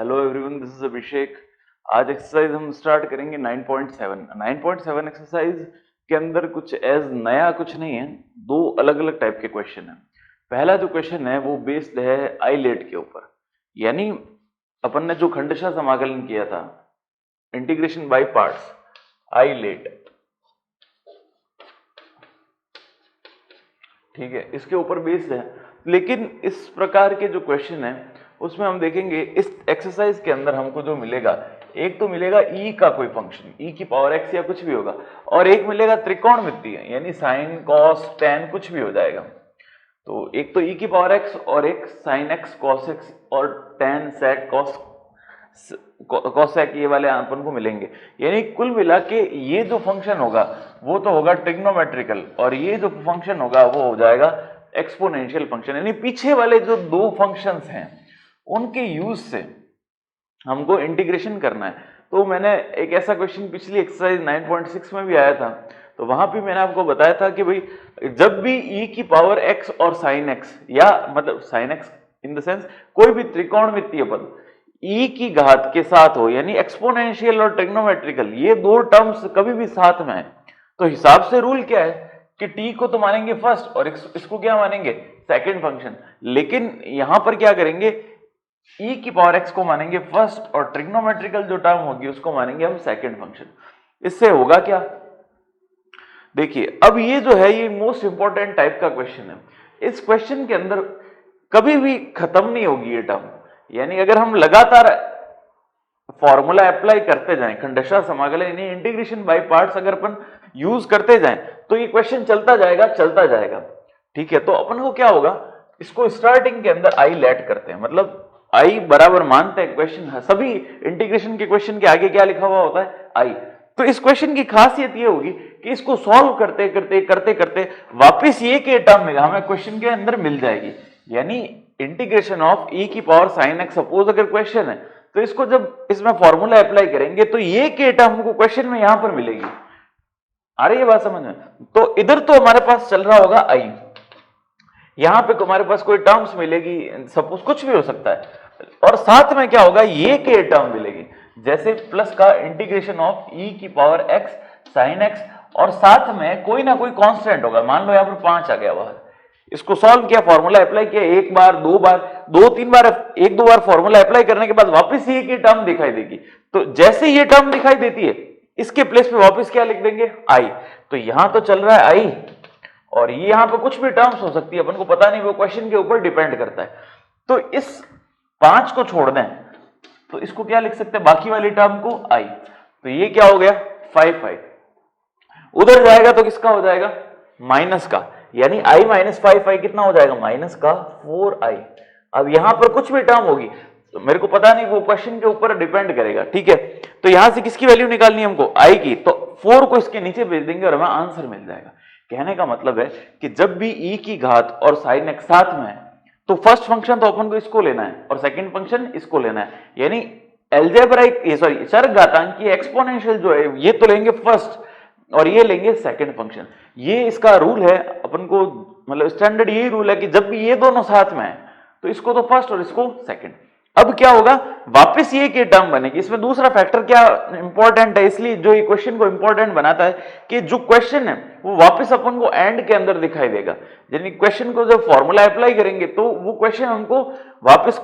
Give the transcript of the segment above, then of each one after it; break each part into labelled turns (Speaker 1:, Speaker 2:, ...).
Speaker 1: Hello everyone, this is अभिषेक। आज exercise हम start करेंगे 9.7। 9.7 एक्सरसाइज के अंदर कुछ एज नया कुछ नहीं है, दो अलग अलग टाइप के क्वेश्चन है। पहला जो क्वेश्चन है वो बेस्ड है आईलेट के ऊपर, यानी अपन ने जो खंडशः समाकलन किया था, इंटीग्रेशन बाय पार्ट्स, आईलेट, ठीक है, इसके ऊपर बेस्ड है। लेकिन इस प्रकार के जो क्वेश्चन है उसमें हम देखेंगे इस एक्सरसाइज के अंदर हमको जो मिलेगा, एक तो मिलेगा ई का कोई फंक्शन, ई की पावर एक्स या कुछ भी होगा, और एक मिलेगा त्रिकोणमितीय यानी साइन कॉस टेन कुछ भी हो जाएगा। तो एक तो ई की पावर एक्स और एक साइन एक्स कॉस एक्स और टेन सेक कॉस सेक, ये वाले अपन को मिलेंगे। यानी कुल मिला के ये जो फंक्शन होगा वो तो होगा ट्रिग्नोमेट्रिकल, और ये जो फंक्शन होगा वो हो जाएगा एक्सपोनेंशियल फंक्शन। यानी पीछे वाले जो दो फंक्शंस हैं उनके यूज से हमको इंटीग्रेशन करना है। तो मैंने एक ऐसा क्वेश्चन पिछली एक्सरसाइज 9.6 में भी आया था, तो वहां भी मैंने आपको बताया था कि भाई जब भी e की पावर x और sin x, या मतलब sin x in the sense कोई भी त्रिकोणमितीय पद e की घात के साथ हो, यानी एक्सपोनेंशियल और ट्रिग्नोमेट्रिकल, ये दो टर्म्स कभी भी साथ में है, तो हिसाब से रूल क्या है कि t को तो मानेंगे फर्स्ट और इसको क्या मानेंगे, सेकंड फंक्शन। लेकिन यहां पर क्या करेंगे, e की पावर x को मानेंगे फर्स्ट और ट्रिग्नोमेट्रिकल जो टर्म होगी उसको मानेंगे हम सेकंड फंक्शन। इससे होगा क्या, देखिए अब ये जो है ये मोस्ट इंपॉर्टेंट टाइप का क्वेश्चन है। इस क्वेश्चन के अंदर कभी भी खत्म नहीं होगी ये टर्म, यानी अगर हम लगातार फॉर्मूला अप्लाई करते जाएं, खंडशः समाकलन यानी इंटीग्रेशन बाय पार्ट्स अगर अपन यूज करते जाएं तो ये क्वेश्चन चलता जाएगा। ठीक है, तो अपन को क्या होगा, इसको स्टार्टिंग के अंदर आई लेट करते हैं, मतलब आई बराबर मानते हैं क्वेश्चन है, सभी इंटीग्रेशन के क्वेश्चन के आगे क्या लिखा हुआ होता है, आई। तो इस क्वेश्चन की खासियत ये होगी कि इसको सॉल्व करते करते वापस ये के टर्म मिला हमें क्वेश्चन के अंदर मिल जाएगी, यानी इंटीग्रेशन ऑफ e की पावर साइन एक्स सपोज अगर क्वेश्चन है तो इसको जब इसमें फॉर्मूला अप्लाई करेंगे तो ये के टर्म हमको क्वेश्चन में यहां पर मिलेगी। आ रही है बात समझ में? तो इधर तो हमारे पास चल रहा होगा आई, यहां पे हमारे पास कोई टर्म्स मिलेगी, सपोज कुछ भी हो सकता है, और साथ में क्या होगा, ये के टर्म मिलेगी, जैसे प्लस का इंटीग्रेशन ऑफ e की पावर x साइन x, और साथ में कोई ना कोई कांस्टेंट होगा, मान लो यहां पर 5 आ गया बाहर, इसको सॉल्व किया, फॉर्मूला अप्लाई किया, एक बार दो बार दो तीन बार, एक दो बार फॉर्मूला अप्लाई करने के बाद वापस ये की टर्म दिखाई देगी। तो जैसे ये टर्म दिखाई देती है इसके प्लेस पे वापस क्या लिख देंगे, आई। तो यहां तो चल रहा है आई, और ये यहां पर कुछ भी टर्म्स हो सकती है, अपन को पता नहीं, वो क्वेश्चन के ऊपर डिपेंड करता है। तो इस 5 को छोड़ दें तो इसको क्या लिख सकते हैं, बाकी वाली टर्म को आई। तो ये क्या हो गया 5, उधर जाएगा तो किसका हो जाएगा, माइनस का, यानी i माइनस 5 कितना हो जाएगा, माइनस का 4i। अब यहां पर कुछ भी टर्म होगी तो मेरे को पता नहीं, वो क्वेश्चन के ऊपर डिपेंड करेगा। ठीक है, तो यहां से किसकी वैल्यू निकालनी है हमको, i की, तो 4 को इसके नीचे भेज देंगे और हमें आंसर मिल जाएगा। कहने का मतलब है कि जब भी e की घात और साइन एक्स साथ में है तो फर्स्ट फंक्शन तो अपन को इसको लेना है और सेकंड फंक्शन इसको लेना है, यानी एल्जेब्राइक चरघातांकी एक्सपोनेंशियल जो है ये तो लेंगे फर्स्ट और ये लेंगे सेकंड फंक्शन। ये इसका रूल है, अपन को मतलब स्टैंडर्ड यही रूल है कि जब भी ये दोनों साथ में है तो इसको तो फर्स्ट और इसको सेकंड। अब क्या होगा, वापस ये के टर्म बनेगी। इसमें दूसरा फैक्टर क्या इंपॉर्टेंट है, इसलिए जो ये क्वेश्चन को इंपॉर्टेंट बनाता है कि जो क्वेश्चन है वो वापस अपन को एंड के अंदर दिखाई देगा, यानी क्वेश्चन को जब फॉर्मूला अप्लाई करेंगे तो वो क्वेश्चन हमको वापस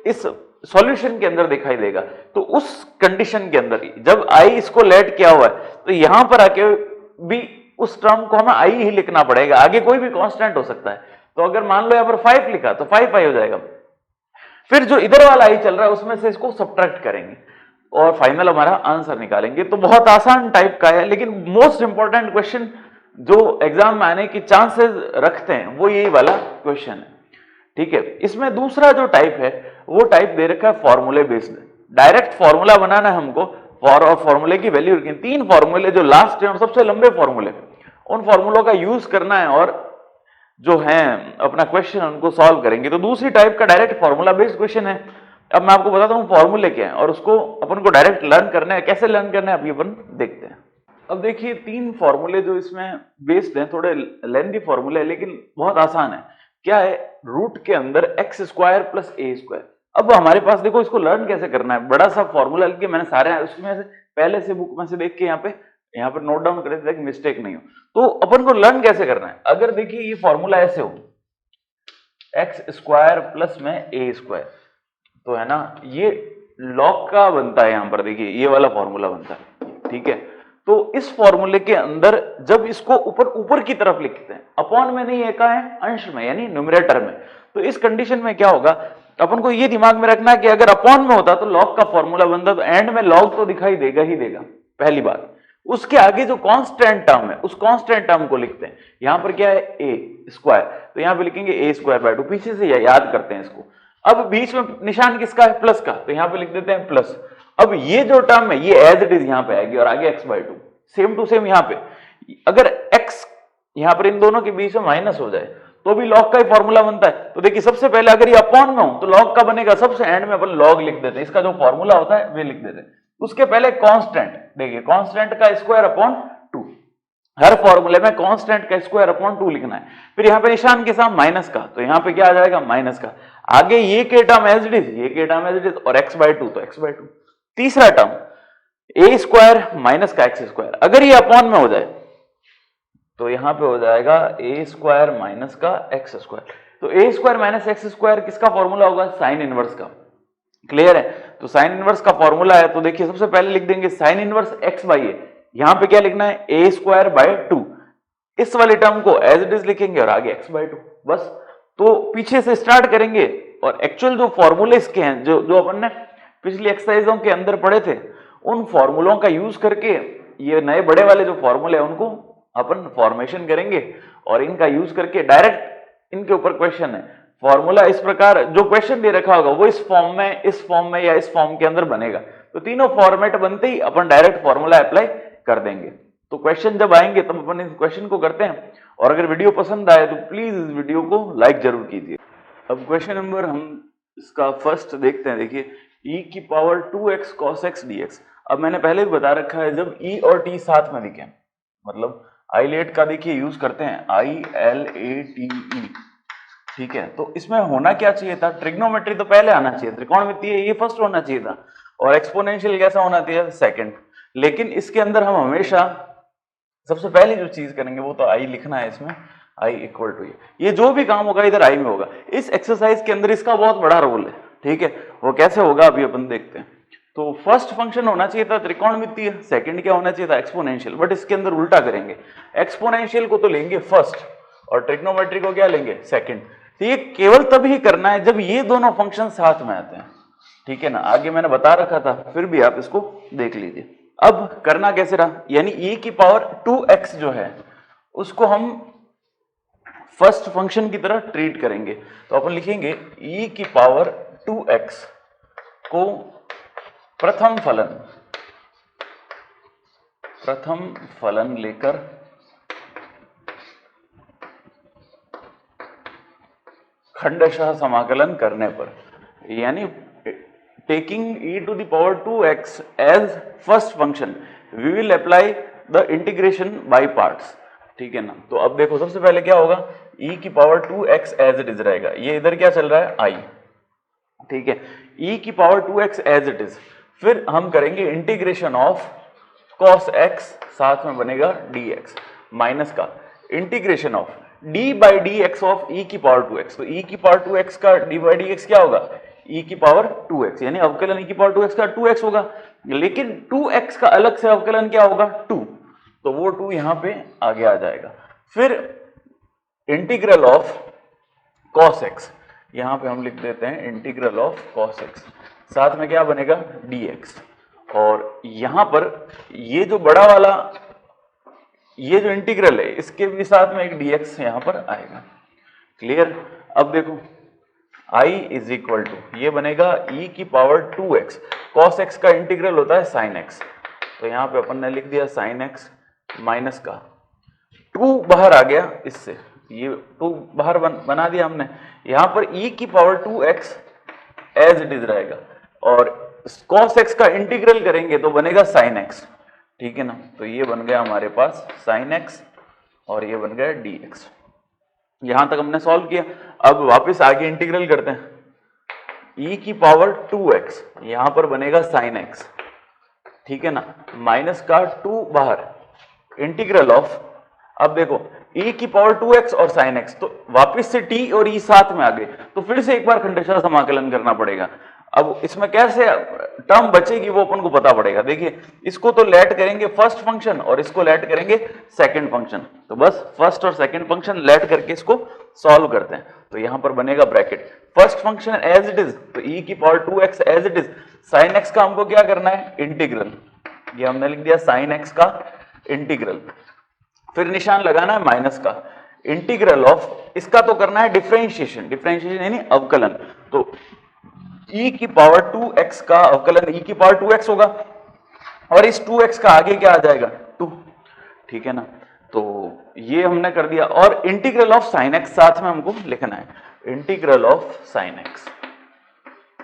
Speaker 1: इस सॉल्यूशन के अंदर दिखाई देगा। तो उस कंडीशन के अंदर जब आई इसको लेट किया हुआ है तो यहां पर आके भी उस टर्म को हमें आई ही लिखना पड़ेगा, आगे कोई भी कांस्टेंट हो सकता है। तो अगर मान लो यहां पर 5 लिखा तो 5 हो जाएगा, फिर जो इधर वाला आई चल रहा है उसमें से इसको सब्ट्रैक्ट करेंगे और फाइनल हमारा आंसर निकालेंगे। तो बहुत आसान टाइप का है, लेकिन मोस्ट इंपॉर्टेंट क्वेश्चन जो एग्जाम में आने की चांसेस रखते हैं वो यही वाला क्वेश्चन है। ठीक है, इसमें दूसरा जो टाइप है वो टाइप दे रखा है फॉर्मूले बेस्ड, डायरेक्ट फॉर्मूला बनाना है हमको, और फॉर्मूले की वैल्यू रखनी, 3 फॉर्मूले जो लास्ट है और सबसे लंबे फॉर्मूले, उन फॉर्मूलों का यूज करना है और जो है अपना क्वेश्चन उनको सॉल्व करेंगे। तो दूसरी टाइप का डायरेक्ट फॉर्मूला बेस्ड क्वेश्चन है। अब मैं आपको बताता हूं फॉर्मूले क्या है और उसको अपन को डायरेक्ट लर्न करना है, कैसे लर्न करना है अभी अपन देखते हैं। अब देखिए 3 फॉर्मूले जो इसमें बेस्ड हैं, थोड़े लेंथी फॉर्मूले है लेकिन बहुत आसान है। क्या है, रूट के अंदर x² प्लस a²। अब हमारे पास देखो इसको लर्न कैसे करना है, बड़ा सा फॉर्मूला लिख के मैंने सारे उसमें से पहले से बुक में से देख के यहाँ पर नोट डाउन कर देते मिस्टेक नहीं हो। तो अपन को लर्न कैसे करना है, अगर देखिए ये फॉर्मूला ऐसे हो एक्स स्क्वायर प्लस में ए स्क्वायर, तो है ना ये लॉग का बनता है, यहां पर देखिए ये वाला फॉर्मूला बनता है, ठीक है। तो इस फॉर्मूले के अंदर जब इसको ऊपर ऊपर की तरफ लिखते हैं, अपॉन में नहीं एका है अंश में यानी न्यूमरेटर में, तो इस कंडीशन में क्या होगा, अपन को ये दिमाग में रखना है कि अगर अपॉन में होता तो लॉग का फॉर्मूला बनता, तो एंड में लॉग तो दिखाई देगा ही देगा, पहली बात। उसके आगे जो कांस्टेंट टर्म है उस कांस्टेंट टर्म को लिखते हैं, यहां पर क्या है ए स्क्वायर, तो यहां पे लिखेंगे ए स्क्वायर बाय 2, पीछे से याद करते हैं इसको। अब बीच में निशान किसका है, प्लस का, तो यहां पे लिख देते हैं प्लस। अब ये जो टर्म है ये एज इट इज यहां पे आएगी और आगे X by 2, same to same यहां पे। अगर एक्स यहां पर इन दोनों के बीच में माइनस हो जाए तो भी लॉग का ही फॉर्मूला बनता है। तो देखिए सबसे पहले अगर ये अपॉन में हो तो लॉग का बनेगा, सबसे एंड में अपन लॉग लिख देते हैं, इसका जो फॉर्मूला होता है वे लिख देते हैं। उसके पहले कांस्टेंट, देखिए कांस्टेंट का स्क्वायर अपॉन 2, हर फॉर्मूले में कांस्टेंट का स्क्वायर अपॉन 2 लिखना है। फिर यहां पे निशान के साथ माइनस का, तो यहां पे क्या आ जाएगा माइनस का, आगे ये के टर्म एज इट इज, ये के टर्म एज इट इज और x बाय 2 तो x बाय 2। तीसरा टर्म ए स्क्वायर माइनस का एक्स स्क्वायर, अगर ये अपॉन में हो जाए तो यहां पे हो जाएगा ए स्क्वायर माइनस का एक्स स्क्वायर। तो ए स्क्वायर माइनस एक्स स्क्वायर किसका फॉर्मूला होगा, साइन इनवर्स का। क्लियर है, तो साइन इनवर्स का फॉर्मूला है, तो देखिए सबसे पहले लिख देंगे साइन इनवर्स एक्स बाई ए, यहां पे क्या लिखना है ए स्क्वायर बाय 2, इस वाले टर्म को एज इट इज लिखेंगे और आगे एक्स बाय 2 बस। तो पीछे से स्टार्ट करेंगे और एक्चुअल जो फॉर्मूले इसके हैं जो अपन ने पिछली एक्सरसाइजों के अंदर पढ़े थे, उन फॉर्मूलों का यूज करके ये नए बड़े वाले जो फॉर्मूले हैं उनको अपन फॉर्मेशन करेंगे और इनका यूज करके डायरेक्ट इनके ऊपर क्वेश्चन है। फॉर्मूला इस प्रकार जो क्वेश्चन दे रखा होगा वो इस फॉर्म में या इस फॉर्म के अंदर बनेगा, तो तीनों फॉर्मेट बनते ही अपन डायरेक्ट फॉर्मूला अप्लाई कर देंगे। तो क्वेश्चन जब आएंगे तब अपन इस क्वेश्चन को करते हैं, और अगर वीडियो पसंद आए तो प्लीज इस वीडियो को लाइक जरूर कीजिए। अब क्वेश्चन नंबर हम इसका फर्स्ट देखते हैं, देखिए e की power 2x cos x dx। अब मैंने पहले भी बता रखा है जब e और t साथ में दिखे, मतलब आईलेट का देखिए यूज करते हैं ILATE, ठीक है। तो इसमें होना क्या चाहिए था, ट्रिग्नोमेट्री तो पहले आना चाहिए, त्रिकोणमितीय ये फर्स्ट होना चाहिए था, और एक्सपोनेंशियल कैसा होना चाहिए सेकंड। लेकिन इसके अंदर हम हमेशा सबसे पहले जो चीज करेंगे वो तो आई लिखना है, इसमें आई इक्वल टू ये जो भी काम होगा इधर आई में होगा। इस एक्सरसाइज के अंदर इसका बहुत बड़ा रोल है, ठीक है। वो कैसे होगा अभी अपन देखते हैं। तो फर्स्ट फंक्शन होना चाहिए था त्रिकोणमितीय, सेकंड क्या होना चाहिए था एक्सपोनेंशियल, बट इसके अंदर उल्टा करेंगे, एक्सपोनेंशियल को तो लेंगे फर्स्ट और ट्रिग्नोमेट्री को क्या लेंगे सेकंड। तो ये केवल तभी करना है जब ये दोनों फंक्शन साथ में आते हैं, ठीक है ना। आगे मैंने बता रखा था, फिर भी आप इसको देख लीजिए। अब करना कैसे रहा, यानी e की पावर 2x जो है उसको हम फर्स्ट फंक्शन की तरह ट्रीट करेंगे। तो अपन लिखेंगे e की पावर 2x को प्रथम फलन लेकर खंडशः समाकलन करने पर, यानी taking e to the power 2x as first function we will apply the integration by parts, ठीक है ना। तो अब देखो सबसे पहले क्या होगा, e की power 2x as it is रहेगा, ये इधर क्या चल रहा है i, ठीक है। e की power 2x as it is, फिर हम करेंगे इंटीग्रेशन ऑफ cos x, साथ में बनेगा dx माइनस का integration of d by dx of e की पावर 2x। तो e की पावर 2x का d बाई dx क्या होगा, e की पावर 2x, यानी अवकलन e की पावर 2x का 2x होगा, लेकिन 2x का अलग से अवकलन क्या होगा 2, तो वो 2 यहां पे आगे आ जाएगा। फिर इंटीग्रल ऑफ cos x, यहां पे हम लिख देते हैं इंटीग्रल ऑफ cos x, साथ में क्या बनेगा dx, और यहां पर ये जो बड़ा वाला ये जो इंटीग्रल है इसके भी साथ में एक dx यहां पर आएगा। क्लियर। अब देखो i इज इक्वल टू ये बनेगा e की पावर 2x, cos x का इंटीग्रल होता है sin x, तो यहां पे अपन ने लिख दिया sin x माइनस का 2 बाहर आ गया, इससे ये 2 बाहर बना दिया हमने, यहां पर e की power 2x as it is रहेगा, और cos x का इंटीग्रल करेंगे तो बनेगा sin x, ठीक है ना। तो ये बन गया हमारे पास sin x और ये बन गया dx। यहां तक हमने सॉल्व किया। अब वापस आगे इंटीग्रल करते हैं, e की पावर 2x, यहां पर बनेगा sin x, ठीक है ना, माइनस का 2 बाहर, इंटीग्रल ऑफ, अब देखो e की पावर 2x और sin x, तो वापस से t और e साथ में आ गए, तो फिर से एक बार खंडेशा समाकलन करना पड़ेगा। अब इसमें कैसे टर्म बचेगी वो अपन को पता पड़ेगा। देखिए इसको तो लेट करेंगे फर्स्ट फंक्शन और इसको लेट करेंगे सेकंड फंक्शन, तो बस फर्स्ट और सेकंड फंक्शन लेट करके इसको सॉल्व करते हैं। तो यहां पर बनेगा bracket first function as it is, तो e की power 2x as it is, sin x का हमको क्या करना है, इंटीग्रल, ये हमने लिख दिया sin x का इंटीग्रल, फिर निशान लगाना है माइनस का, इंटीग्रल ऑफ, इसका तो करना है डिफरेंशिएशन, डिफरेंशिएशन यानी अवकलन, तो e की पावर 2x का अवकलन e की पावर 2x होगा और इस 2x का आगे क्या आ जाएगा 2, ठीक है ना। तो ये हमने कर दिया और इंटीग्रल ऑफ sin x साथ में हमको लिखना है, इंटीग्रल ऑफ sin x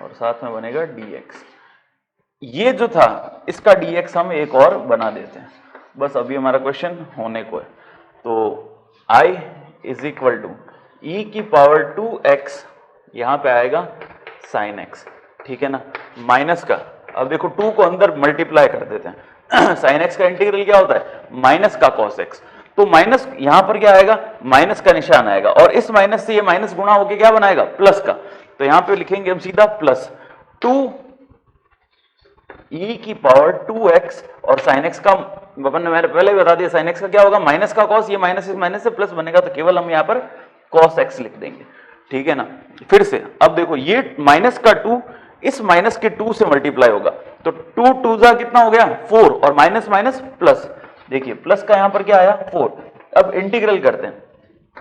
Speaker 1: और साथ में बनेगा dx। ये जो था इसका dx हम एक और बना देते हैं, बस अभी हमारा क्वेश्चन होने को है। तो I is equal to e की पावर 2x, यहां पे आएगा sin x, ठीक है ना, माइनस का, अब देखो 2 को अंदर मल्टीप्लाई कर देते हैं sin x का इंटीग्रल क्या होता है, माइनस का cos x, तो माइनस यहां पर क्या आएगा, माइनस का निशान आएगा और इस माइनस से ये माइनस गुणा होके क्या बनाएगा, प्लस का, तो यहां पे लिखेंगे हम सीधा प्लस 2 e की पावर 2x और sin x का, अपन ने मैंने पहले बता दिया sin x का क्या होगा, माइनस का cos, ये माइनस इस माइनस से प्लस बनेगा, तो केवल हम यहाँ पर cos x लिख देंगे, ठीक है ना। फिर से अब देखो ये माइनस का 2 इस माइनस के 2 से मल्टीप्लाई होगा, तो 2 2 जा कितना हो गया 4 और माइनस माइनस प्लस, देखिए प्लस का यहां पर क्या आया 4। अब इंटीग्रल करते हैं,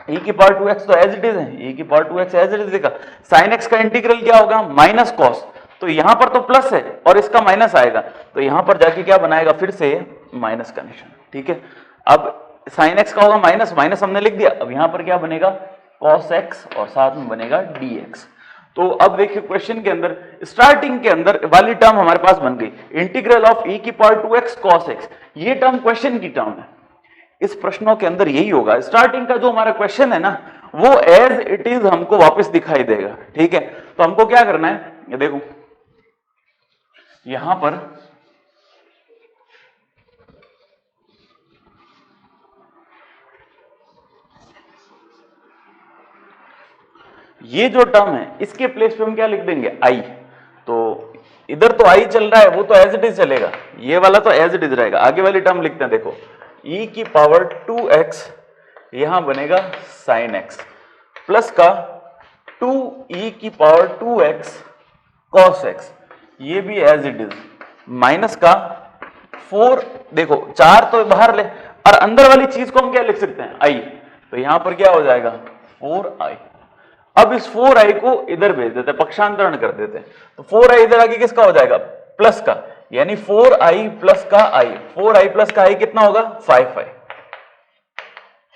Speaker 1: e की पावर 2x तो एज इट इज है, e की power 2x as it is देखा, sin x का इंटीग्रल क्या होगा माइनस cos, तो यहां पर तो प्लस है और इसका माइनस आएगा, तो यहां पर जाके क्या बनाएगा फिर से माइनस का निशान, ठीक है। अब sin x का होगा माइनस, माइनस हमने लिख दिया, अब यहां पर क्या बनेगा cos x और साथ में बनेगा dx। तो अब देखिए क्वेश्चन के अंदर स्टार्टिंग के अंदर वाली टर्म हमारे पास बन गई, इंटीग्रल ऑफ e की पावर 2x cos x, ये टर्म क्वेश्चन की टर्म है, इस प्रश्नों के अंदर यही होगा, स्टार्टिंग का जो हमारा क्वेश्चन है ना वो एज इट इज हमको वापस दिखाई देगा, ठीक है। तो हमको क्या करना है, ये देखो यहां पर ये जो टर्म है इसके प्लेस पे हम क्या लिख देंगे i, तो इधर तो i चल रहा है वो तो एज इट इज चलेगा, ये वाला तो एज इट इज रहेगा, आगे वाली टर्म लिखते हैं, देखो e की पावर 2x यहां बनेगा sin x प्लस का 2e की पावर 2x cos x, ये भी एज इट इज, माइनस का 4, देखो 4 तो बाहर ले और अंदर वाली चीज को हम क्या लिख सकते हैं i, तो यहां पर क्या हो जाएगा 4i। अब इस 4i को इधर भेज देते हैं, पक्षांतरण कर देते हैं, तो 4i इधर आके किसका हो जाएगा प्लस का, यानी 4i प्लस का i, 4i प्लस का i कितना होगा 5i,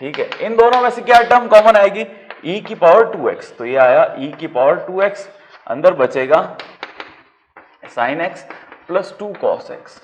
Speaker 1: ठीक है। इन दोनों में से क्या टर्म कॉमन आएगी e की पावर 2x, तो ये आया e की पावर 2x, अंदर बचेगा sin x plus 2 cos x,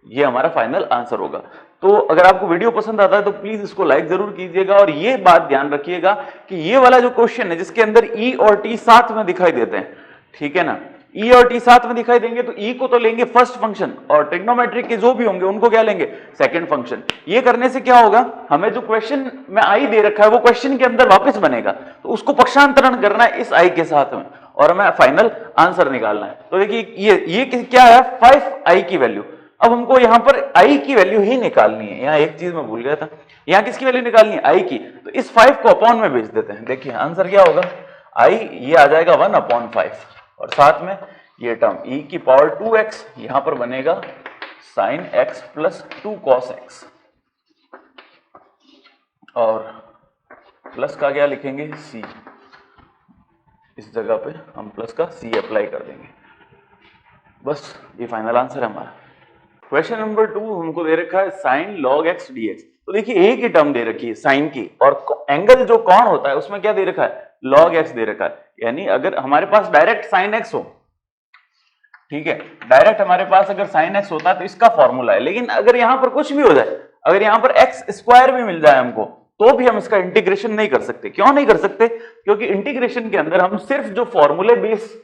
Speaker 1: ये हमारा फाइनल आंसर होगा। तो अगर आपको वीडियो पसंद आता है तो प्लीज इसको लाइक जरूर कीजिएगा और ये बात ध्यान रखिएगा कि ये वाला जो क्वेश्चन है जिसके अंदर e और t साथ में दिखाई देते हैं, ठीक है ना, e और t साथ में दिखाई देंगे तो e को तो लेंगे फर्स्ट फंक्शन और ट्रिग्नोमेट्रिक के जो भी होंगे उनको क्या लेंगे सेकंड फंक्शन। ये करने से क्या होगा, हमें जो क्वेश्चन में i दे रखा है वो क्वेश्चन के अंदर वापस बनेगा, तो उसको पक्षांतरण करना है इस i के साथ में और हमें फाइनल आंसर निकालना है। तो देखिए ये क्या है 5i की वैल्यू, अब हमको यहां पर i की वैल्यू ही निकालनी है, यहां एक चीज मैं भूल गया था, यहां किसकी वैल्यू निकालनी है i की, तो इस 5 को अपॉन में भेज देते हैं। देखिए आंसर क्या होगा i, ये आ जाएगा 1/5 और साथ में ये टर्म e की पावर 2x यहां पर बनेगा sin x plus 2 cos x और प्लस का क्या लिखेंगे c, इस जगह पे हम प्लस का c अप्लाई कर देंगे, बस ये फाइनल आंसर है हमारा। क्वेश्चन नंबर 2 हमको दे रखा है sin log x dx, तो देखिए एक ही टर्म दे रखी है साइन की और एंगल जो कौन होता है उसमें क्या दे रखा है log x दे रखा है, यानी अगर हमारे पास डायरेक्ट sin x हो, ठीक है, डायरेक्ट हमारे पास अगर sin x होता है तो इसका फॉर्मूला है, लेकिन अगर यहां पर कुछ भी हो जाए, अगर यहां पर x स्क्वायर भी मिल जाए हमको तो भी हम इसका इंटीग्रेशन नहीं कर सकते। क्यों नहीं कर सकते? क्योंकि इंटीग्रेशन के अंदर हम सिर्फ जो फॉर्मूले बेस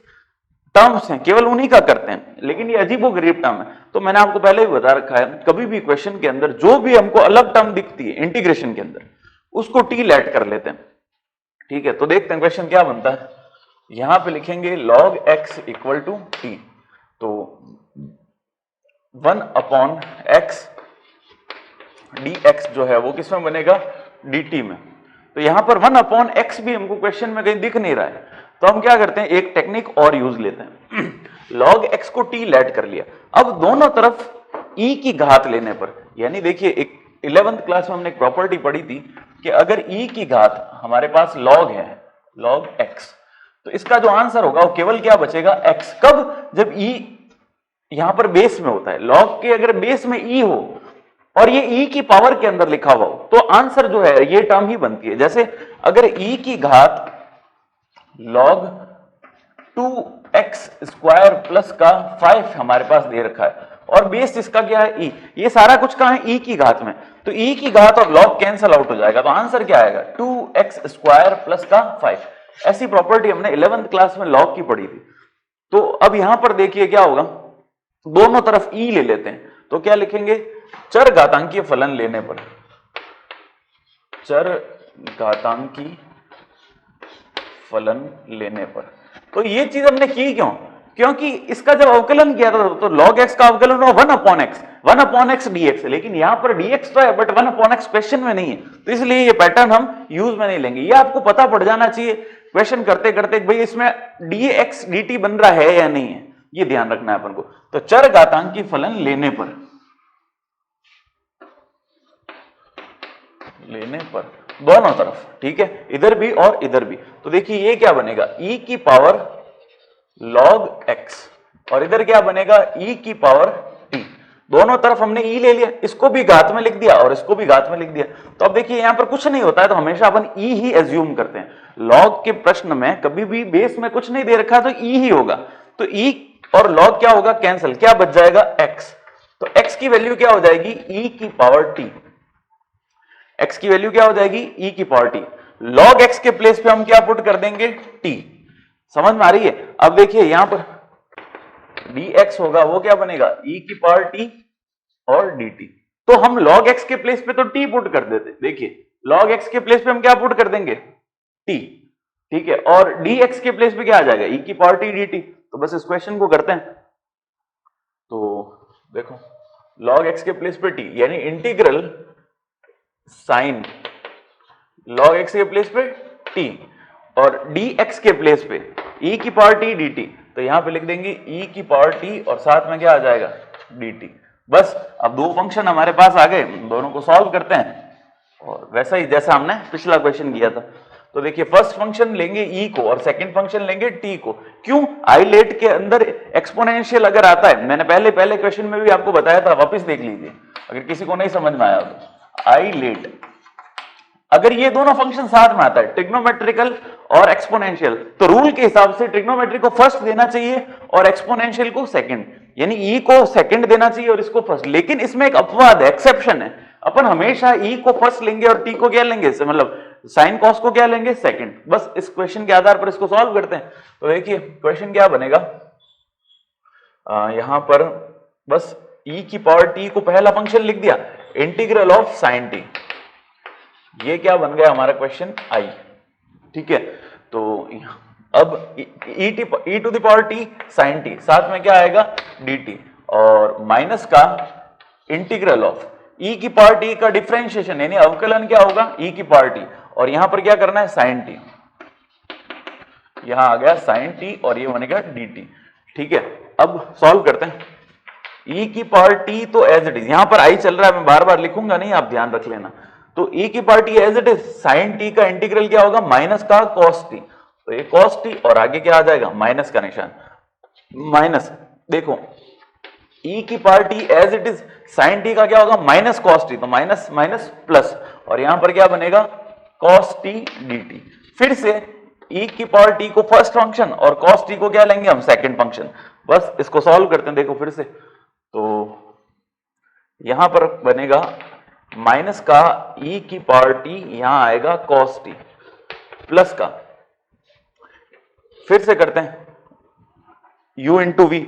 Speaker 1: टर्म्स हैं केवल उन्हीं का करते हैं, लेकिन ये अजीबोगरीब टर्म है। तो मैंने आपको पहले भी बता रखा है, कभी भी क्वेश्चन के अंदर जो भी हमको अलग टर्म दिखती है इंटीग्रेशन के अंदर, उसको टी लेट कर लेते हैं। ठीक है, तो देखते हैं क्वेश्चन क्या बनता है। यहां पे लिखेंगे log x equal to T, तो 1 अपॉन x dx जो है वो किसमें बनेगा? dt में। तो यहां पर 1 अपॉन x भी हमको क्वेश्चन में कहीं दिख नहीं रहा है, तो हम क्या करते हैं, एक टेक्निक और यूज लेते हैं। log x को t लेट कर लिया, अब दोनों तरफ e की घात लेने पर, यानी देखिए एक 11th क्लास में हमने एक प्रॉपर्टी पढ़ी थी कि अगर e की घात हमारे पास log है, log x, तो इसका जो आंसर होगा वो केवल क्या बचेगा? x। कब? जब e यहां पर बेस में होता है। log के अगर बेस में e हो और ये e की पावर के अंदर लिखा हुआ हो, तो आंसर जो है ये टर्म ही बनती है। जैसे अगर e की घात log 2x स्क्वायर प्लस का 5 हमारे पास दे रखा है और बेस इसका क्या है? e। ये सारा कुछ कहां है? e की घात में। तो e की घात और log कैंसल आउट हो जाएगा, तो आंसर क्या आएगा? 2x स्क्वायर प्लस का 5। ऐसी प्रॉपर्टी हमने 11th क्लास में log की पढ़ी थी। तो अब यहां पर देखिए क्या होगा, दोनों तरफ e ले लेते हैं, तो क्या लिखेंगे? चर घातांकीय फलन लेने पर, चर घातांकी फलन लेने पर। तो ये चीज हमने की क्यों? क्योंकि इसका जब अवकलन किया था तो log x का अवकलन हुआ 1 अपॉन x dx, लेकिन यहां पर dx तो है बट 1 अपॉन x क्वेश्चन में नहीं है, तो इसलिए ये पैटर्न हम यूज में नहीं लेंगे। ये आपको पता पड़ जाना चाहिए क्वेश्चन करते करते भाई इसमें dx dt बन रहा है या नहीं है, ये ध्यान रखना है अपन को। तो चर घातांकी फलन लेने पर दोनों तरफ, ठीक है, इधर भी और इधर भी, तो देखिए ये क्या बनेगा? e की पावर log x और इधर क्या बनेगा? e की पावर t। दोनों तरफ हमने e ले लिया, इसको भी घात में लिख दिया और इसको भी घात में लिख दिया। तो अब देखिए यहां पर कुछ नहीं होता है तो हमेशा अपन e ही एज्यूम करते हैं। log के प्रश्न में कभी भी बेस में कुछ नहीं दे रखा तो e ही होगा, तो e और log क्या होगा? कैंसिल, क्या बच जाएगा? x। तो x की वैल्यू क्या हो जाएगी? e की पावर t। x की वैल्यू क्या हो जाएगी? e की पावर t। log x के प्लेस पे हम क्या पुट कर देंगे? t। समझ में आ रही है? अब देखिए यहां पर dx होगा वो क्या बनेगा? e की पावर t और dt। तो हम log x के प्लेस पे तो t पुट कर देते, देखिए log x के प्लेस पे हम क्या पुट कर देंगे? t, ठीक है, और dx के प्लेस पे क्या आ जाएगा? e की पावर t dt। तो बस इस क्वेश्चन को करते हैं, तो देखो log x के प्लेस पे t, यानी इंटीग्रल साइन log x के प्लेस पे t और dx के प्लेस पे e की पावर t dt। तो यहां पे लिख देंगे e की पावर t और साथ में क्या आ जाएगा? dt। बस अब दो फंक्शन हमारे पास आ गए, दोनों को सॉल्व करते हैं और वैसा ही जैसा हमने पिछला क्वेश्चन किया था। तो देखिए फर्स्ट फंक्शन लेंगे e को और सेकंड फंक्शन लेंगे t को। क्यों? आईलेट के अंदर एक्सपोनेंशियल अगर आता है, मैंने पहले क्वेश्चन में भी आपको बताया था, वापस देख लीजिए अगर किसी को नहीं समझ में आया तो। आईलेट अगर ये दोनों फंक्शन साथ में आता है, ट्रिग्नोमेट्रिकल और एक्सपोनेंशियल, तो रूल के हिसाब से ट्रिग्नोमेट्री को फर्स्ट देना चाहिए और एक्सपोनेंशियल को सेकंड, यानी e को सेकंड देना चाहिए और इसको फर्स्ट। लेकिन इसमें एक अपवाद है, एक्सेप्शन है, अपन हमेशा e को फर्स्ट लेंगे और t को क्या लेंगे? मतलब साइन कॉस को क्या लेंगे? सेकंड। बस इस क्वेश्चन के आधार पर इसको सॉल्व करते हैं। तो देखिए क्वेश्चन क्या बनेगा, यहां पर बस e की पावर t को पहला फंक्शन लिख दिया, इंटीग्रल ऑफ साइन t, ये क्या बन गया हमारा क्वेश्चन i, ठीक है। तो अब e to the power t sine t, साथ में क्या आएगा? dt और माइनस का इंटीग्रल ऑफ e की पावर t का डिफरेंशिएशन, यानी अवकलन क्या होगा? e की पावर t और यहां पर क्या करना है? साइन t, यहां आ गया साइन t और ये बनेगा dt, ठीक है। अब सॉल्व करते हैं। e की पावर t तो एज इट इज, यहां पर i चल रहा है, मैं बार बार लिखूंगा नहीं, आप ध्यान रख लेना। तो e की power t as it is, sine t का इंटीग्रल क्या होगा? माइनस का cos t, तो ये cos t और आगे क्या आ जाएगा? माइनस का निशान, माइनस। देखो e की power t as it is, sine t का क्या होगा? माइनस cos t, तो माइनस माइनस प्लस और यहां पर क्या बनेगा? cos t dt। फिर से e की पावर t को फर्स्ट फंक्शन और cos t को क्या लेंगे हम? Second function. बस इसको सॉल्व करते हैं, देखो फिर से, तो यहां पर बनेगा माइनस का e की पावर t यहां आएगा cos t प्लस का, फिर से करते हैं u इंटू वी।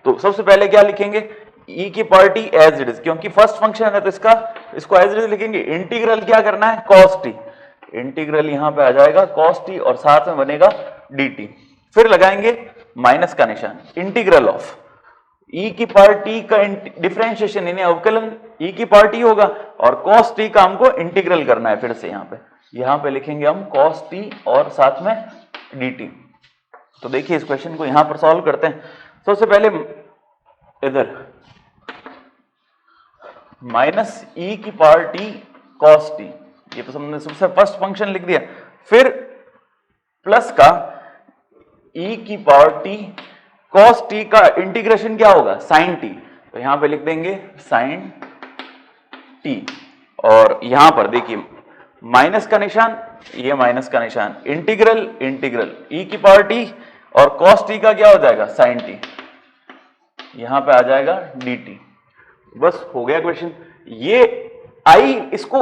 Speaker 1: तो सबसे पहले क्या लिखेंगे, e की power t as it is, क्योंकि फर्स्ट फंक्शन है तो इसको एज इट इज लिखेंगे। इंटीग्रल क्या करना है, cos t, इंटीग्रल यहां पे आ जाएगा cos t और साथ में बनेगा dt। फिर लगाएंगे माइनस का निशान, इंटीग्रल ऑफ e की पावर t का डिफरेंशिएशन यानी अवकलन e की पावर t होगा और cos t का हमको इंटीग्रल करना है। फिर से यहां पे लिखेंगे हम cos t और साथ में dt। तो देखिए इस क्वेश्चन को यहां पर सॉल्व करते हैं। सबसे पहले इधर माइनस e की पावर t cos t, ये तो हमने सबसे फर्स्ट फंक्शन लिख दिया। फिर प्लस का e की पावर t cos t का इंटीग्रेशन क्या होगा, sin t, तो यहां पे लिख देंगे sin t। और यहां पर देखिए माइनस का निशान, ये माइनस का निशान, इंटीग्रल e की पावर t और cos t का क्या हो जाएगा sin t, यहां पे आ जाएगा dt। बस हो गया क्वेश्चन। ये आई इसको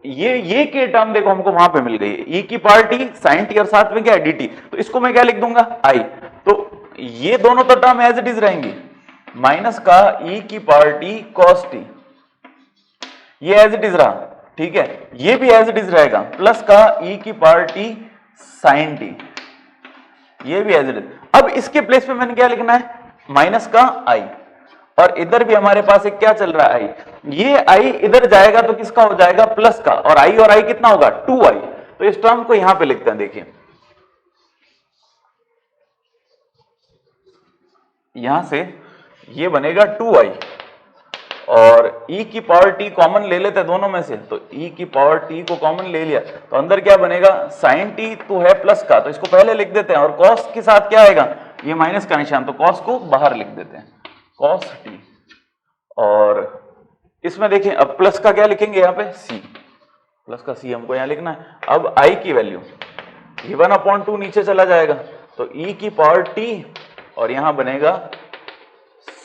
Speaker 1: ये के टर्म देखो हमको वहां पे मिल गई है, e की पावर t sin t और साथ में क्या है dt, तो इसको मैं क्या लिख दूंगा i। तो ये दोनों तो टर्म एज इट इज रहेंगी, माइनस का e की पावर t cos t, ये एज इट इज रहा, ठीक है, ये भी एज इट इज रहेगा, प्लस का e की पावर t sin t, ये भी एज इट इज। अब इसके प्लेस पे मैंने क्या लिखना है, माइनस का i, और इधर भी हमारे पास एक क्या चल रहा है i, ये i इधर जाएगा तो किसका हो जाएगा प्लस का, और i कितना होगा 2i। तो इस टर्म को यहां पे लिखते हैं, देखिए यहां से ये बनेगा 2i और e की पावर t कॉमन ले लेते हैं दोनों में से, तो e की पावर t को कॉमन ले लिया तो अंदर क्या बनेगा sin t तो है प्लस का, तो इसको पहले लिख देते हैं, और cos के साथ क्या आएगा ये माइनस का निशान, तो cos को बाहर लिख देते हैं cos t। और इसमें देखें अब प्लस का क्या लिखेंगे यहाँ पे c, प्लस का c हमको यहाँ लिखना है। अब i की वैल्यू ये 1/2 नीचे चला जाएगा, तो e की पावर t और यहां बनेगा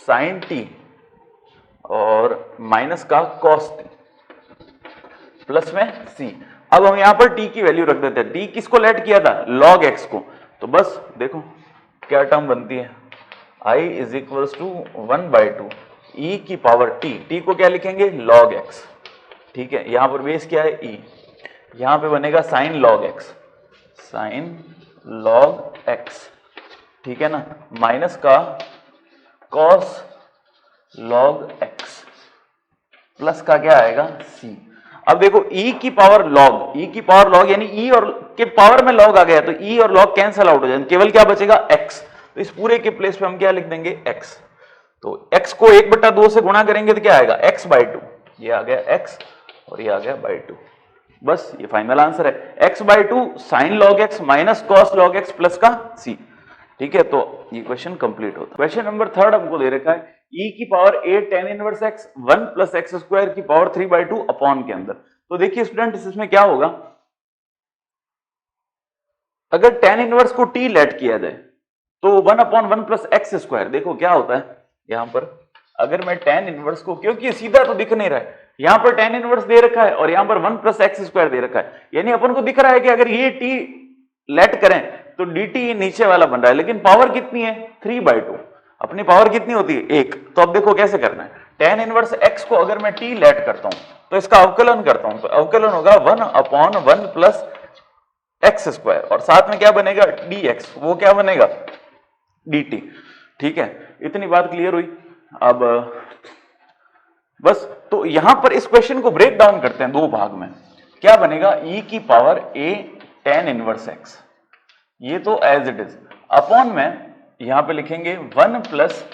Speaker 1: sin t और माइनस का cos t प्लस में c। अब हम यहां पर t की वैल्यू रख देते हैं, t किसको लेट किया था log x को, तो बस देखो क्या टर्म बनती है, i is equals to 1/2 e की पावर t को क्या लिखेंगे log x, ठीक है, यहां पर बेस क्या है e, यहां पे बनेगा sin log x, ठीक है ना, माइनस का cos log x प्लस का क्या आएगा c। अब देखो e की पावर log यानी e और के पावर में log आ गया, तो e और log कैंसल आउट हो जाएंगे, केवल क्या बचेगा x। तो इस पूरे के प्लेस पे हम क्या लिख देंगे x, तो x को 1/2 से गुणा करेंगे तो क्या आएगा x/2, ये आ गया x और ये आ गया /2। बस ये फाइनल आंसर है x/2 sin log x minus cos log x plus का c, ठीक है। तो ये क्वेश्चन कंप्लीट होता है। क्वेश्चन नंबर 3 हमको दे रखा है e की power a tan inverse x 1 plus x square की पावर 3/2 अपॉन के अंदर। तो देखिए स्टूडेंट इसमें क्या होगा, अगर tan इनवर्स को t लेट किया जाए तो 1/1 प्लस एक्स स्क्वायर, देखो क्या होता है यहां पर, अगर मैं tan इनवर्स को, क्योंकि सीधा तो दिख नहीं रहा है, यहां पर tan इनवर्स दे रखा है और यहां पर 1 प्लस एक्स स्क्वायर दे रखा है, यानी अपन को दिख रहा है कि अगर ये t लेट करें तो dt नीचे वाला बन रहा है, लेकिन पावर कितनी है 3/2, अपनी पावर कितनी होती है 1। तो अब देखो कैसे करना है, tan इनवर्स x को अगर मैं t लेट करता हूं तो इसका अवकलन करता हूं, तो अवकलन होगा 1/1 प्लस एक्स स्क्वायर और साथ में क्या बनेगा dx, वो क्या बनेगा dt, ठीक है। इतनी बात क्लियर हुई। अब बस तो यहां पर इस क्वेश्चन को ब्रेक डाउन करते हैं दो भाग में, क्या बनेगा e की power a tan inverse x, ये तो एज इट इज, अपॉन में यहां पे लिखेंगे 1 प्लस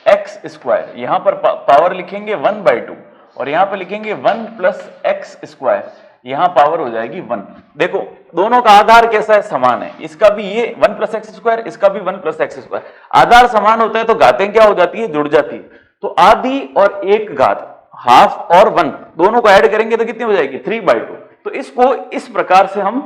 Speaker 1: एक्स स्क्वायर, यहां पर पावर लिखेंगे 1/2 और यहां पे लिखेंगे 1 प्लस एक्स स्क्वायर, यहां पावर हो जाएगी 1। देखो दोनों का आधार कैसा है, समान है, इसका भी ये 1 प्लस एक्स स्क्वायर, इसका भी 1 प्लस एक्स स्क्वायर, आधार समान होता है तो घातें क्या हो जाती है जुड़ जाती है, तो आधी और एक घात हाफ और 1 दोनों को ऐड करेंगे तो कितनी हो जाएगी 3/2। तो इसको इस प्रकार से हम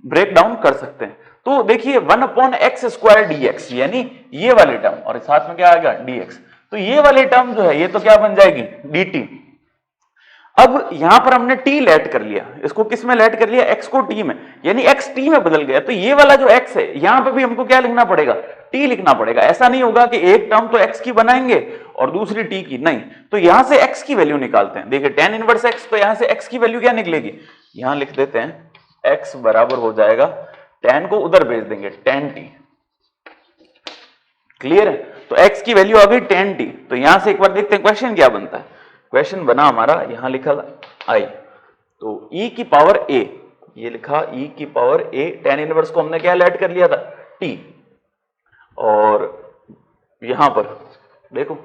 Speaker 1: ब्रेक डाउन कर सकते हैं। तो देखिए 1/x स्क्वायर dx यानी ये वाली टर्म और साथ में क्या आएगा dx, तो ये वाली टर्म जो है ये तो क्या बन जाएगी dt। अब यहां पर हमने t लेट कर लिया, इसको किस में लेट कर लिया, x को t में, यानी x t में बदल गया। तो ये वाला जो x है यहां पे भी हमको क्या लिखना पड़ेगा, t लिखना पड़ेगा। ऐसा नहीं होगा कि एक टर्म तो x की बनाएंगे और दूसरी t की, नहीं। तो यहां से x की वैल्यू निकालते हैं। देखिए tan इनवर्स x, तो यहां से x की वैल्यू क्या निकलेगी, यहां लिख देते हैं x बराबर हो जाएगा, tan को उधर भेज देंगे tan t। क्लियर है? तो x की वैल्यू आ गई tan t। तो यहां से एक बार देखते हैं क्वेश्चन क्या बनता है। क्वेश्चन बना हमारा, यहां लिखा i, तो e की पावर a, ये लिखा e की पावर a, tan इनवर्स को हमने क्या लेट कर लिया था, t, और यहां पर देखो